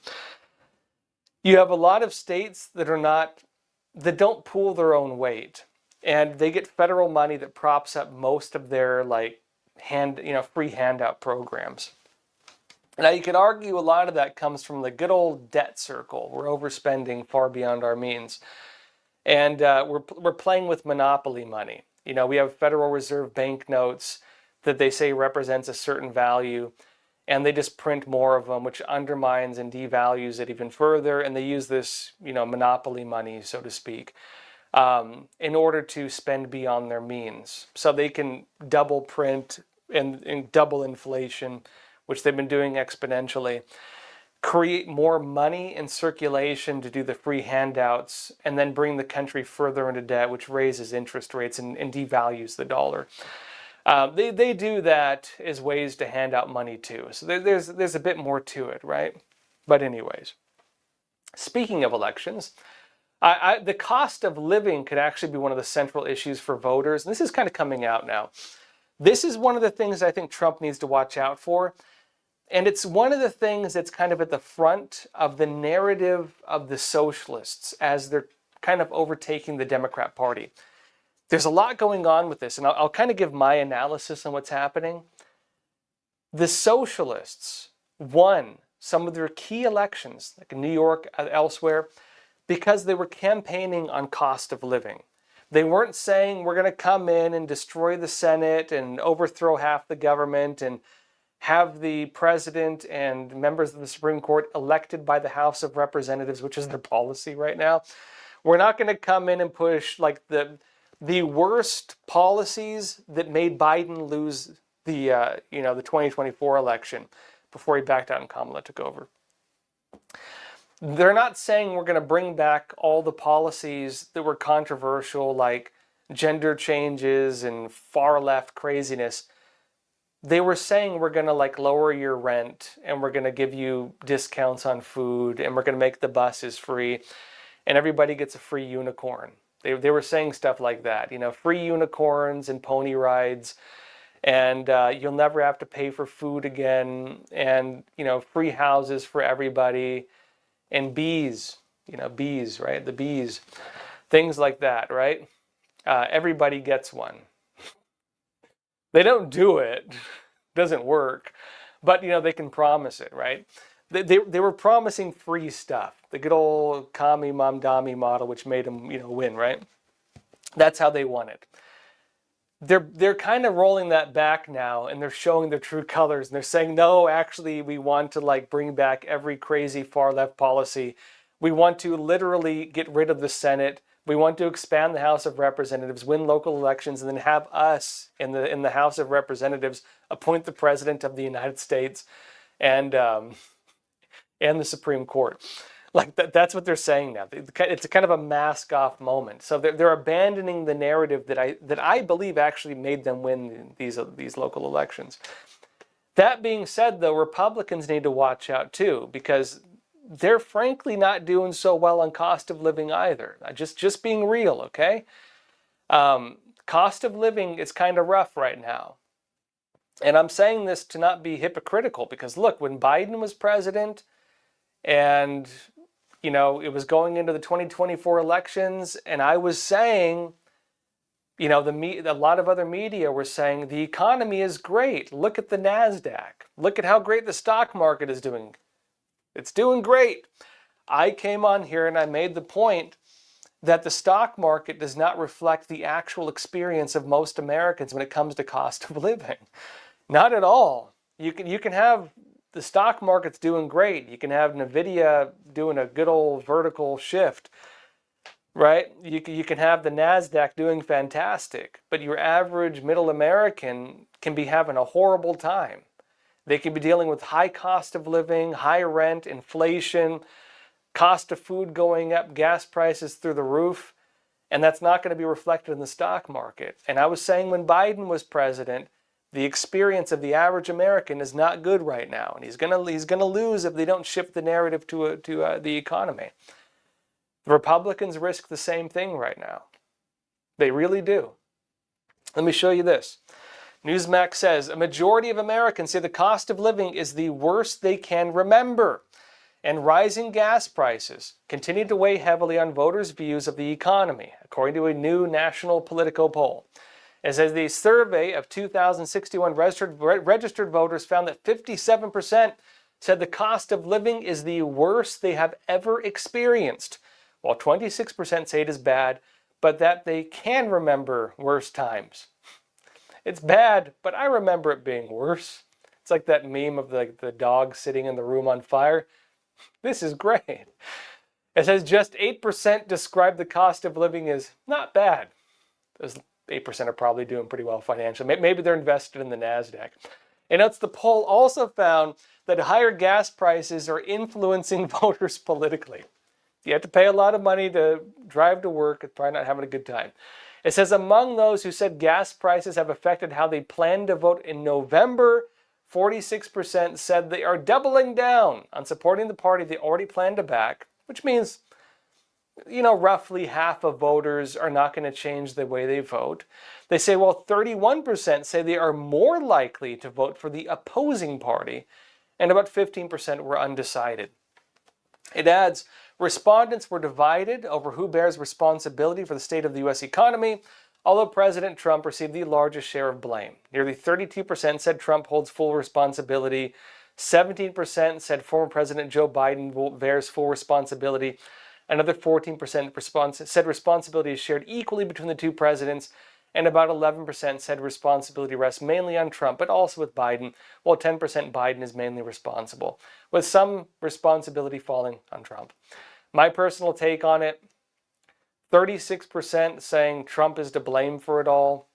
You have a lot of states that don't pool their own weight, and they get federal money that props up most of their free handout programs. Now you could argue a lot of that comes from the good old debt circle. We're overspending far beyond our means, and we're playing with monopoly money. We have Federal Reserve banknotes that they say represents a certain value, and they just print more of them, which undermines and devalues it even further. And they use this, monopoly money, so to speak, in order to spend beyond their means. So they can double print and double inflation, which they've been doing exponentially, create more money in circulation to do the free handouts, and then bring the country further into debt, which raises interest rates and devalues the dollar. They do that as ways to hand out money too. So there's a bit more to it, right? But anyways, speaking of elections, the cost of living could actually be one of the central issues for voters. And this is kind of coming out now. This is one of the things I think Trump needs to watch out for. And it's one of the things that's kind of at the front of the narrative of the socialists as they're kind of overtaking the Democrat Party. There's a lot going on with this, and I'll kind of give my analysis on what's happening. The socialists won some of their key elections, like in New York, elsewhere, because they were campaigning on cost of living. They weren't saying we're going to come in and destroy the Senate and overthrow half the government and have the president and members of the Supreme Court elected by the House of Representatives, which is their policy right now. We're not going to come in and push like the worst policies that made Biden lose the 2024 election before he backed out and Kamala took over. They're not saying we're going to bring back all the policies that were controversial, like gender changes and far left craziness. They were saying we're going to lower your rent, and we're going to give you discounts on food, and we're going to make the buses free, and everybody gets a free unicorn. They were saying stuff like that, free unicorns and pony rides, and you'll never have to pay for food again, and free houses for everybody, and bees, right? The bees, things like that, right? Everybody gets one. They don't do it. Doesn't work. But, they can promise it, right? They were promising free stuff. The good old commie mom dami model, which made them, win, right? That's how they won it. They're kind of rolling that back now, and they're showing their true colors. And they're saying, no, actually, we want to bring back every crazy far left policy. We want to literally get rid of the Senate. We want to expand the House of Representatives, win local elections, and then have us in the House of Representatives appoint the President of the United States and the Supreme Court. That's what they're saying now. It's a kind of a mask-off moment. So they're abandoning the narrative that I believe actually made them win these local elections. That being said, though, Republicans need to watch out too, because they're frankly not doing so well on cost of living either. Just being real, okay? Cost of living is kind of rough right now. And I'm saying this to not be hypocritical, because look, when Biden was president and it was going into the 2024 elections, and I was saying, a lot of other media were saying the economy is great. Look at the NASDAQ. Look at how great the stock market is doing. It's doing great. I came on here and I made the point that the stock market does not reflect the actual experience of most Americans when it comes to cost of living. Not at all. You can have the stock market's doing great. You can have Nvidia doing a good old vertical shift, right? You can have the NASDAQ doing fantastic, but your average middle American can be having a horrible time. They can be dealing with high cost of living, high rent, inflation, cost of food going up, gas prices through the roof, and that's not going to be reflected in the stock market. And I was saying when Biden was president, the experience of the average American is not good right now, and he's gonna lose if they don't shift the narrative to the economy. The Republicans risk the same thing right now. They really do. Let me show you this. Newsmax says a majority of Americans say the cost of living is the worst they can remember, and rising gas prices continue to weigh heavily on voters' views of the economy, according to a new national Politico poll. It says the survey of 2,061 registered voters found that 57% said the cost of living is the worst they have ever experienced, while 26% say it is bad, but that they can remember worse times. It's bad, but I remember it being worse. It's like that meme of the dog sitting in the room on fire. This is great. It says just 8% describe the cost of living as not bad. Those 8% are probably doing pretty well financially. Maybe they're invested in the NASDAQ. And notes the poll also found that higher gas prices are influencing voters politically. You have to pay a lot of money to drive to work. It's probably not having a good time. It says among those who said gas prices have affected how they plan to vote in November, 46% said they are doubling down on supporting the party they already plan to back, which means roughly half of voters are not going to change the way they vote. They say, 31% say they are more likely to vote for the opposing party, and about 15% were undecided. It adds, respondents were divided over who bears responsibility for the state of the U.S. economy, although President Trump received the largest share of blame. Nearly 32% said Trump holds full responsibility. 17% said former President Joe Biden bears full responsibility. Another 14% said responsibility is shared equally between the two presidents, and about 11% said responsibility rests mainly on Trump, but also with Biden, while 10% Biden is mainly responsible, with some responsibility falling on Trump. My personal take on it, 36% saying Trump is to blame for it all.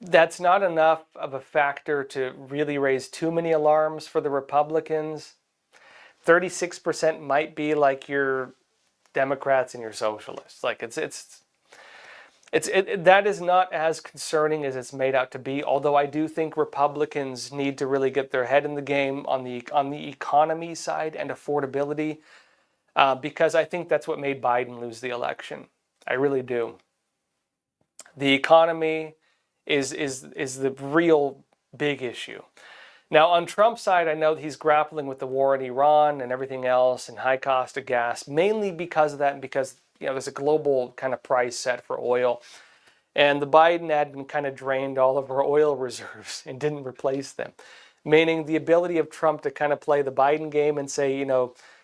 That's not enough of a factor to really raise too many alarms for the Republicans. 36% might be like your Democrats and your socialists. That is not as concerning as it's made out to be. Although I do think Republicans need to really get their head in the game on the economy side and affordability, because I think that's what made Biden lose the election. I really do. The economy is the real big issue. Now, on Trump's side, I know that he's grappling with the war in Iran and everything else and high cost of gas, mainly because of that and because there's a global kind of price set for oil. And the Biden admin kind of drained all of our oil reserves and didn't replace them. Meaning the ability of Trump to kind of play the Biden game and say,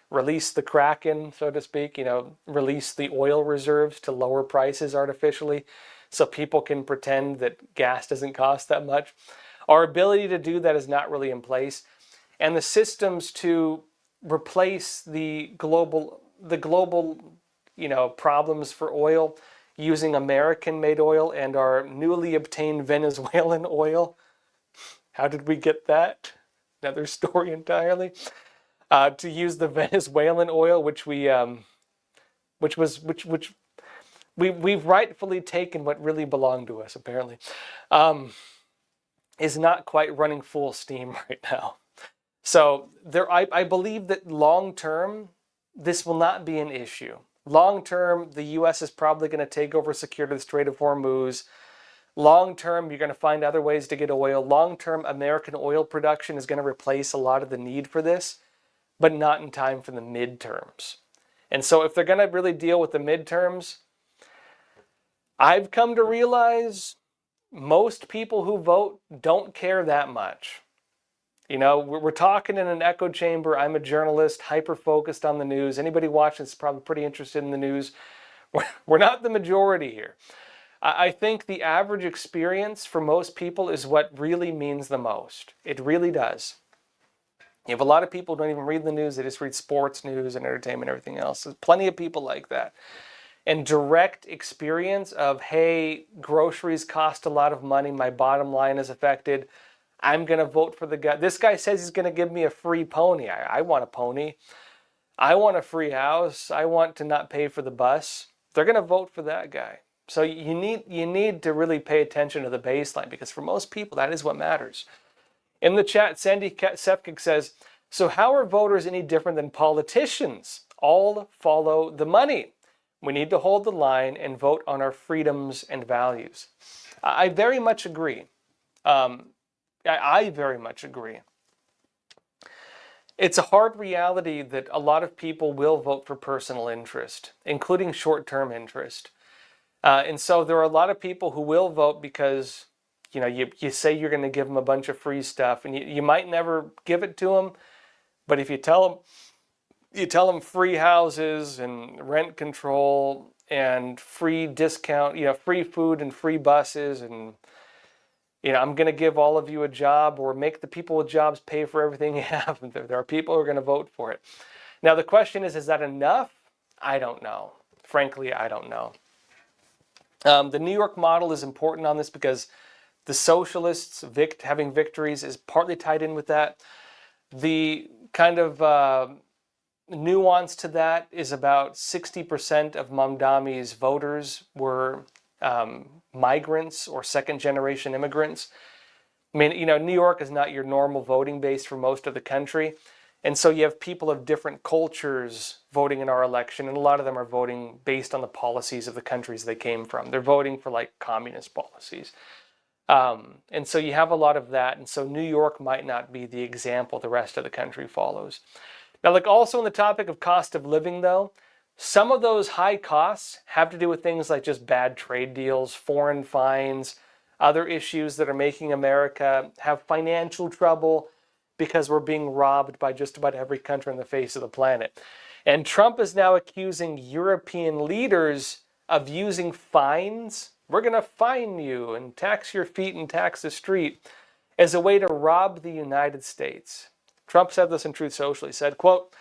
release the Kraken, so to speak, release the oil reserves to lower prices artificially so people can pretend that gas doesn't cost that much. Our ability to do that is not really in place. And the systems to replace the global problems for oil using American-made oil and our newly obtained Venezuelan oil. How did we get that? Another story entirely. To use the Venezuelan oil, which we've rightfully taken what really belonged to us, apparently, is not quite running full steam right now. So I believe that long term, this will not be an issue. Long term, the U.S. is probably going to take over security of the Strait of Hormuz. Long term, you're going to find other ways to get oil. Long term, American oil production is going to replace a lot of the need for this, but not in time for the midterms. And so if they're going to really deal with the midterms, I've come to realize most people who vote don't care that much. We're talking in an echo chamber. I'm a journalist, hyper-focused on the news. Anybody watching is probably pretty interested in the news. We're not the majority here. I think the average experience for most people is what really means the most. It really does. You have a lot of people who don't even read the news. They just read sports news and entertainment and everything else. There's plenty of people like that. And direct experience of, hey, groceries cost a lot of money. My bottom line is affected. I'm going to vote for the guy. This guy says he's going to give me a free pony. I want a pony. I want a free house. I want to not pay for the bus. They're going to vote for that guy. So you need to really pay attention to the baseline, because for most people, that is what matters. In the chat, Sandy Sepkic says, so how are voters any different than politicians? All follow the money. We need to hold the line and vote on our freedoms and values. I very much agree. I very much agree. It's a hard reality that a lot of people will vote for personal interest, including short-term interest. And so there are a lot of people who will vote because, you say you're going to give them a bunch of free stuff, and you might never give it to them, but if you tell them free houses and rent control and free discount, free food and free buses, and I'm going to give all of you a job, or make the people with jobs pay for everything you have. There are people who are going to vote for it. Now, the question is that enough? I don't know. Frankly, I don't know. The New York model is important on this because the socialists having victories is partly tied in with that. The kind of nuance to that is about 60% of Mamdani's voters were migrants or second-generation immigrants. I mean, New York is not your normal voting base for most of the country. And so you have people of different cultures voting in our election, and a lot of them are voting based on the policies of the countries they came from. They're voting for like communist policies. And so you have a lot of that. And so New York might not be the example the rest of the country follows. Now, also on the topic of cost of living, though, some of those high costs have to do with things like just bad trade deals, foreign fines, other issues that are making America have financial trouble because we're being robbed by just about every country on the face of the planet. And Trump is now accusing European leaders of using fines. We're going to fine you and tax your feet and tax the street as a way to rob the United States. Trump said this in Truth Social. He said, quote,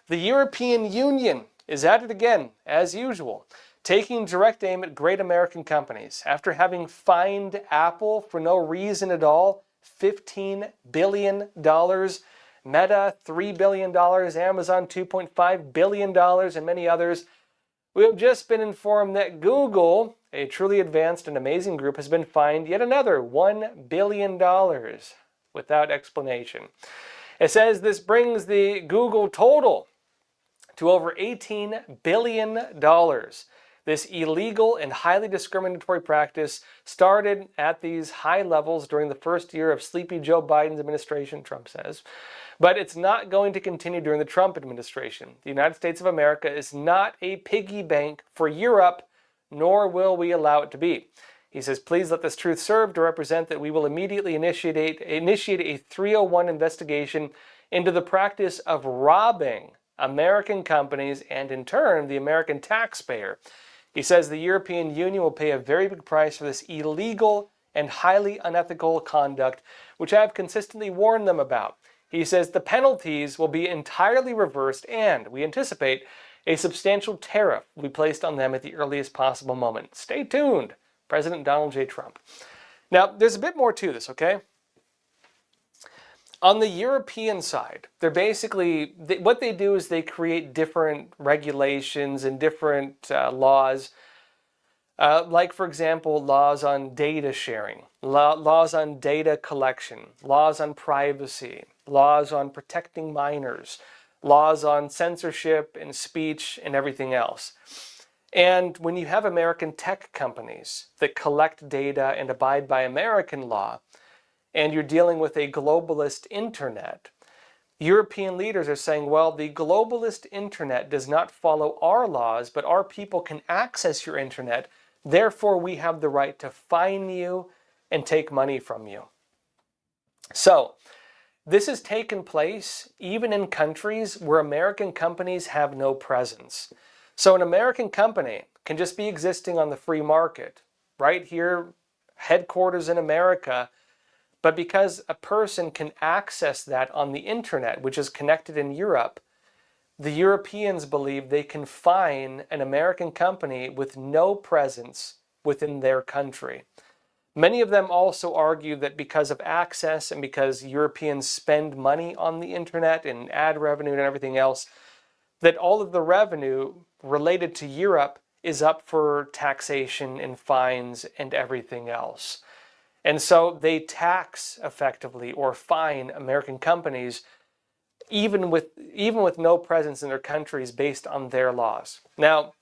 "The European Union is at it again, as usual, taking direct aim at great American companies. After having fined Apple for no reason at all, $15 billion, Meta, $3 billion, Amazon, $2.5 billion, and many others, we have just been informed that Google, a truly advanced and amazing group, has been fined yet another $1 billion without explanation. It says this brings the Google total to over $18 billion. This illegal and highly discriminatory practice started at these high levels during the first year of Sleepy Joe Biden's administration, Trump says. But it's not going to continue during the Trump administration. The United States of America is not a piggy bank for Europe, nor will we allow it to be. He says, please let this truth serve to represent that we will immediately initiate a 301 investigation into the practice of robbing American companies and, in turn, the American taxpayer. He says the European Union will pay a very big price for this illegal and highly unethical conduct, which I have consistently warned them about. He says the penalties will be entirely reversed, and we anticipate a substantial tariff will be placed on them at the earliest possible moment. Stay tuned, President Donald J. Trump. Now, there's a bit more to this, okay? On the European side, they're basically, what they do is they create different regulations and different laws, like, for example, laws on data sharing, laws on data collection, laws on privacy, laws on protecting minors, laws on censorship and speech and everything else. And when you have American tech companies that collect data and abide by American law, and you're dealing with a globalist internet, European leaders are saying, well, the globalist internet does not follow our laws, but our people can access your internet. Therefore, we have the right to fine you and take money from you. So, this has taken place even in countries where American companies have no presence. So an American company can just be existing on the free market, right here, headquarters in America, but because a person can access that on the internet, which is connected in Europe, the Europeans believe they can fine an American company with no presence within their country. Many of them also argue that because of access and because Europeans spend money on the internet and ad revenue and everything else, that all of the revenue related to Europe is up for taxation and fines and everything else. And so they tax effectively or fine American companies even with no presence in their countries based on their laws. Now,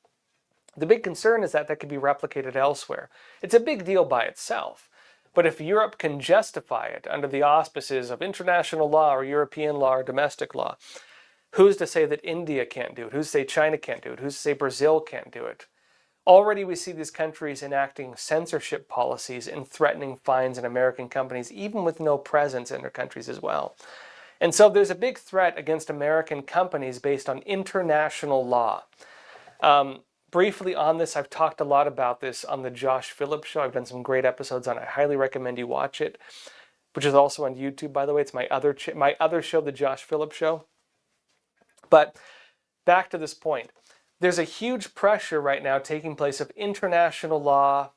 the big concern is that that could be replicated elsewhere. It's a big deal by itself. But if Europe can justify it under the auspices of international law or European law or domestic law, who's to say that India can't do it? Who's to say China can't do it? Who's to say Brazil can't do it? Already we see these countries enacting censorship policies and threatening fines in American companies, even with no presence in their countries as well. And so there's a big threat against American companies based on international law. Briefly on this, I've talked a lot about this on the Josh Philipp show. I've done some great episodes on it. I highly recommend you watch it, which is also on YouTube, by the way. It's my other show, the Josh Philipp show. But back to this point. There's a huge pressure right now taking place of international law,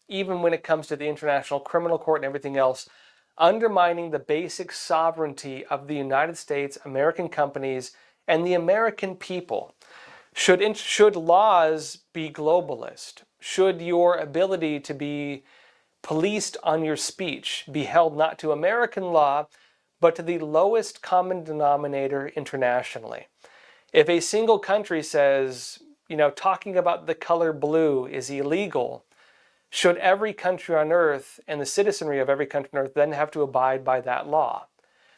even when it comes to the International Criminal Court and everything else, undermining the basic sovereignty of the United States, American companies, and the American people. Should laws be globalist? Should your ability to be policed on your speech be held not to American law, but to the lowest common denominator internationally? If a single country says, talking about the color blue is illegal, should every country on earth and the citizenry of every country on earth then have to abide by that law?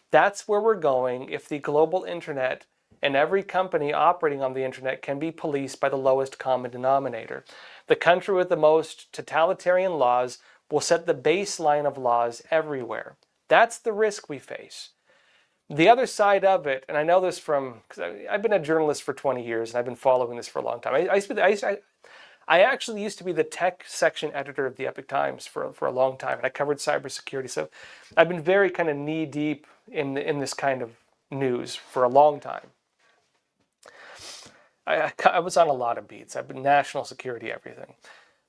That's where we're going if the global internet and every company operating on the internet can be policed by the lowest common denominator. The country with the most totalitarian laws will set the baseline of laws everywhere. That's the risk we face. The other side of it, and I know this because I've been a journalist for 20 years and I've been following this for a long time. I actually used to be the tech section editor of the Epoch Times for a long time, and I covered cybersecurity. So I've been very kind of knee deep in this kind of news for a long time. I was on a lot of beats. I've been national security, everything.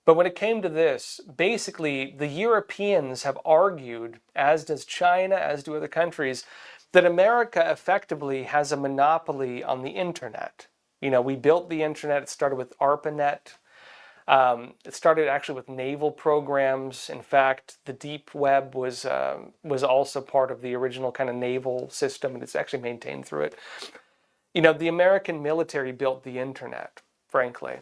But when it came to this, basically the Europeans have argued, as does China, as do other countries, that America effectively has a monopoly on the internet. We built the internet. It started with ARPANET. It started actually with naval programs. In fact, the deep web was also part of the original kind of naval system, and it's actually maintained through it. The American military built the internet, frankly.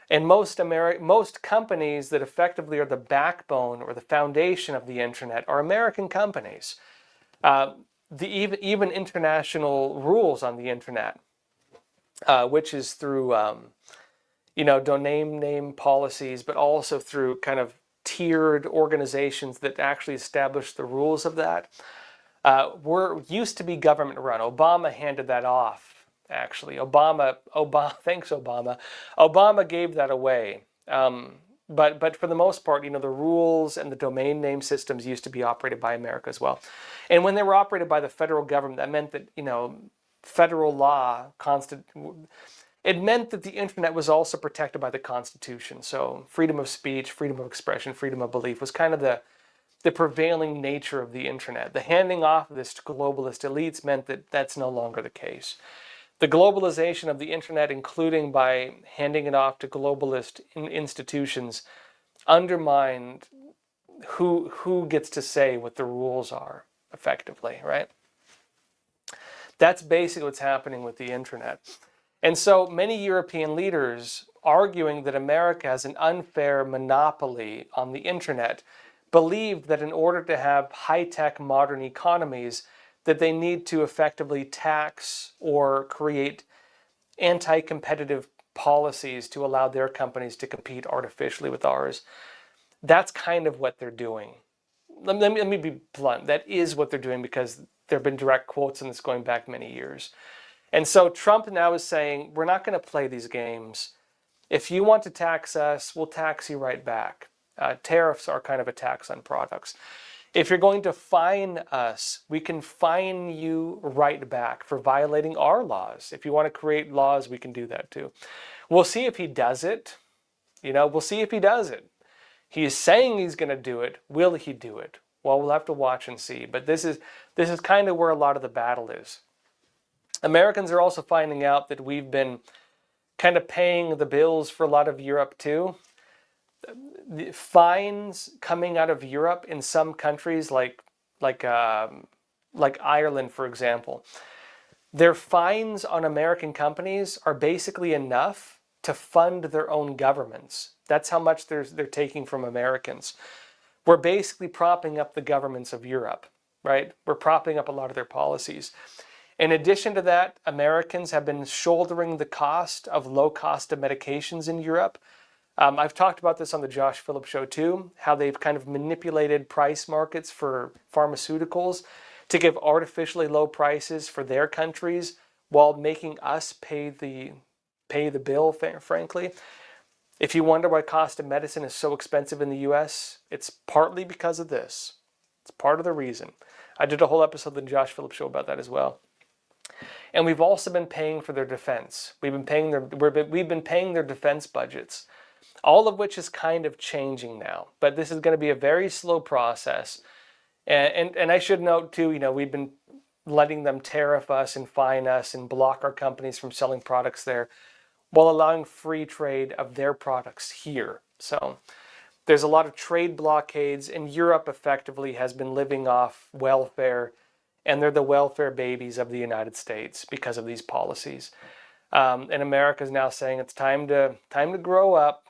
And most companies that effectively are the backbone or the foundation of the internet are American companies. Even international rules on the internet, which is through domain name policies, but also through kind of tiered organizations that actually established the rules of that used to be government run. Obama handed that off, actually. Obama, thanks Obama. Obama gave that away. But for the most part, the rules and the domain name systems used to be operated by America as well. And when they were operated by the federal government, that meant that, federal law, it meant that the internet was also protected by the Constitution. So freedom of speech, freedom of expression, freedom of belief was kind of the prevailing nature of the internet. The handing off of this to globalist elites meant that that's no longer the case. The globalization of the internet, including by handing it off to globalist institutions, undermined who gets to say what the rules are effectively, right? That's basically what's happening with the internet. And so many European leaders arguing that America has an unfair monopoly on the internet believed that in order to have high-tech modern economies, that they need to effectively tax or create anti-competitive policies to allow their companies to compete artificially with ours. That's kind of what they're doing. Let me be blunt. That is what they're doing, because there have been direct quotes on this going back many years. And so Trump now is saying, we're not going to play these games. If you want to tax us, we'll tax you right back. Tariffs are kind of a tax on products. If you're going to fine us, we can fine you right back for violating our laws. If you want to create laws, we can do that too. We'll see if he does it. We'll see if he does it. He is saying he's going to do it. Will he do it? Well, we'll have to watch and see. But this is kind of where a lot of the battle is. Americans are also finding out that we've been kind of paying the bills for a lot of Europe too. The fines coming out of Europe in some countries, like Ireland, for example, their fines on American companies are basically enough to fund their own governments. That's how much they're taking from Americans. We're basically propping up the governments of Europe, right? We're propping up a lot of their policies. In addition to that, Americans have been shouldering the cost of low cost of medications in Europe. I've talked about this on the Josh Philipp show too, how they've kind of manipulated price markets for pharmaceuticals to give artificially low prices for their countries while making us pay the bill, frankly. If you wonder why cost of medicine is so expensive in the US, it's partly because of this. It's part of the reason. I did a whole episode of the Josh Philipp show about that as well. And we've also been paying for their defense. We've been paying their defense budgets. All of which is kind of changing now. But this is going to be a very slow process. And I should note too, we've been letting them tariff us and fine us and block our companies from selling products there while allowing free trade of their products here. So there's a lot of trade blockades, and Europe effectively has been living off welfare, and they're the welfare babies of the United States because of these policies. And America is now saying it's time to grow up.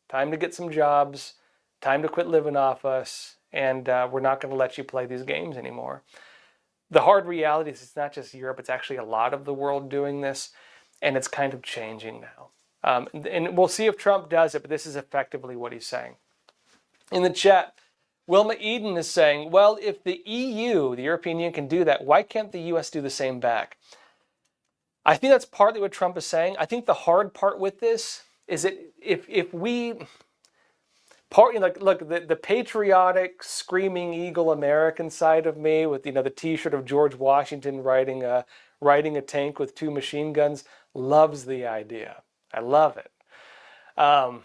Time to get some jobs, time to quit living off us, and we're not going to let you play these games anymore. The hard reality is it's not just Europe, it's actually a lot of the world doing this, and it's kind of changing now. And we'll see if Trump does it, but this is effectively what he's saying. In the chat, Wilma Eden is saying, well, if the EU, the European Union, can do that, why can't the US do the same back? I think that's partly what Trump is saying. I think the hard part with this is that if we look, the patriotic screaming eagle American side of me with the T-shirt of George Washington riding a tank with 2 machine guns loves the idea. I love it. I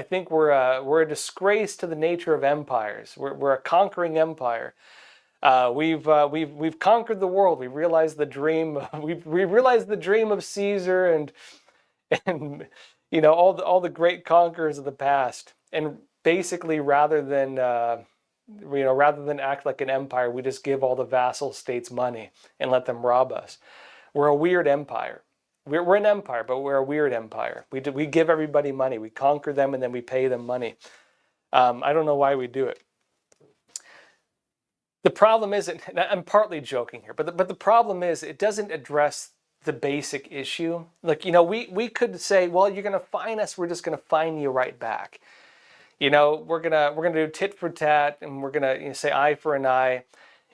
think we're a disgrace to the nature of empires. We're a conquering empire. We've conquered the world. We realized the dream. We realized the dream of Caesar and all the great conquerors of the past. And basically, rather than act like an empire, we just give all the vassal states money and let them rob us. We're a weird empire. We're an empire, but we're a weird empire. We give everybody money. We conquer them and then we pay them money. I don't know why we do it. The problem is, I'm partly joking here, but the problem is it doesn't address the basic issue. Like, we could say, well, you're going to fine us, we're just going to fine you right back. You know, we're gonna do tit for tat, and we're gonna say eye for an eye.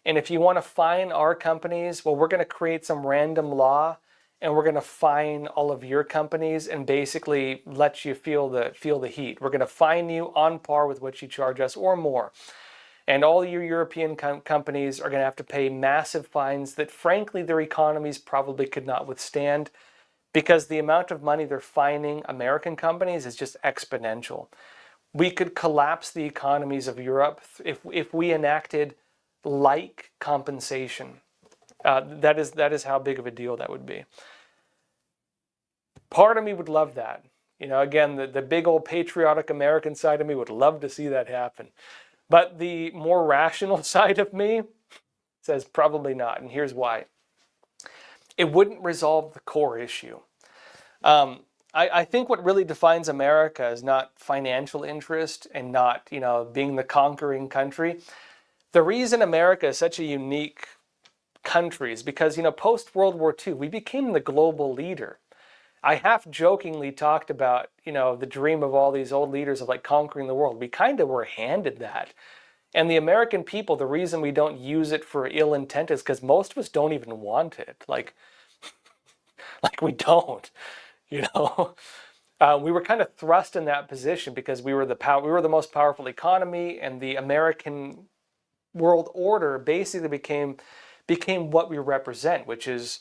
And if you want to fine our companies, well, we're gonna create some random law, and we're gonna fine all of your companies and basically let you feel the heat. We're gonna fine you on par with what you charge us or more. And all your European companies are going to have to pay massive fines that, frankly, their economies probably could not withstand, because the amount of money they're fining American companies is just exponential. We could collapse the economies of Europe if we enacted like compensation. That is how big of a deal that would be. Part of me would love that. You know, again, the big old patriotic American side of me would love to see that happen. But the more rational side of me says probably not, and here's why. It wouldn't resolve the core issue. I think what really defines America is not financial interest and not, you know, being the conquering country. The reason America is such a unique country is because, you know, post-World War II, we became the global leader. I half jokingly talked about, you know, the dream of all these old leaders of like conquering the world. We kind of were handed that. And the American people, the reason we don't use it for ill intent is because most of us don't even want it. Like we don't, you know. We were kind of thrust in that position because we were the most powerful economy, and the American world order basically became what we represent, which is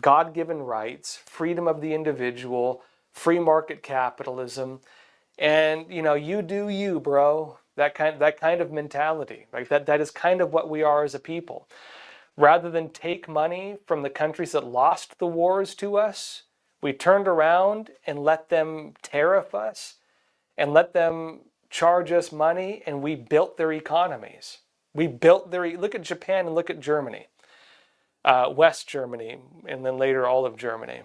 God-given rights, freedom of the individual, free market capitalism, and, you know, you do you, bro. That kind of mentality. Like that is kind of what we are as a people. Rather than take money from the countries that lost the wars to us, we turned around and let them tariff us and let them charge us money, and we built their economies. Look at Japan and look at Germany. West Germany, and then later all of Germany.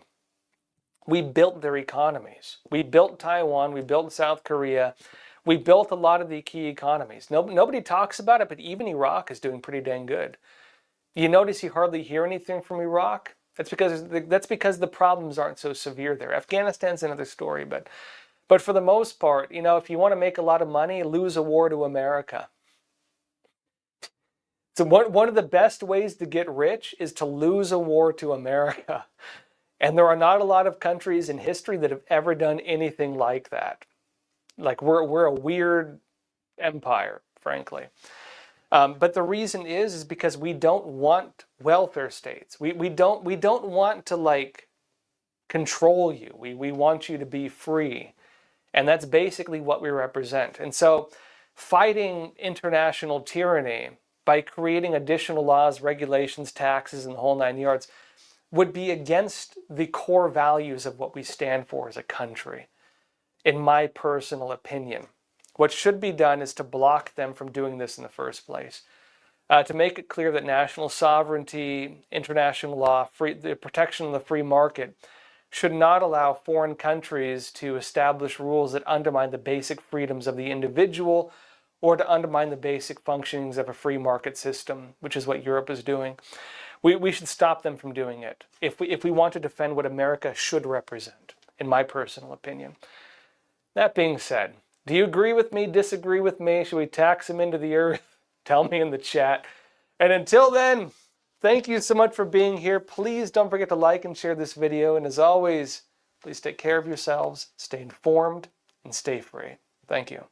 We built their economies. We built Taiwan, we built South Korea, we built a lot of the key economies. Nobody talks about it, but even Iraq is doing pretty dang good. You notice you hardly hear anything from Iraq? That's because the problems aren't so severe there. Afghanistan's another story, but for the most part, you know, if you want to make a lot of money, lose a war to America. So one of the best ways to get rich is to lose a war to America. And there are not a lot of countries in history that have ever done anything like that. Like we're a weird empire, frankly. But the reason is because we don't want welfare states. We don't want to like control you. We want you to be free. And that's basically what we represent. And so fighting international tyranny by creating additional laws, regulations, taxes, and the whole nine yards would be against the core values of what we stand for as a country, in my personal opinion. What should be done is to block them from doing this in the first place. To make it clear that national sovereignty, international law, the protection of the free market should not allow foreign countries to establish rules that undermine the basic freedoms of the individual or to undermine the basic functionings of a free market system, which is what Europe is doing. We should stop them from doing it if we want to defend what America should represent, in my personal opinion. That being said, do you agree with me, disagree with me? Should we tax them into the earth? Tell me in the chat. And until then, thank you so much for being here. Please don't forget to like and share this video. And as always, please take care of yourselves, stay informed, and stay free. Thank you.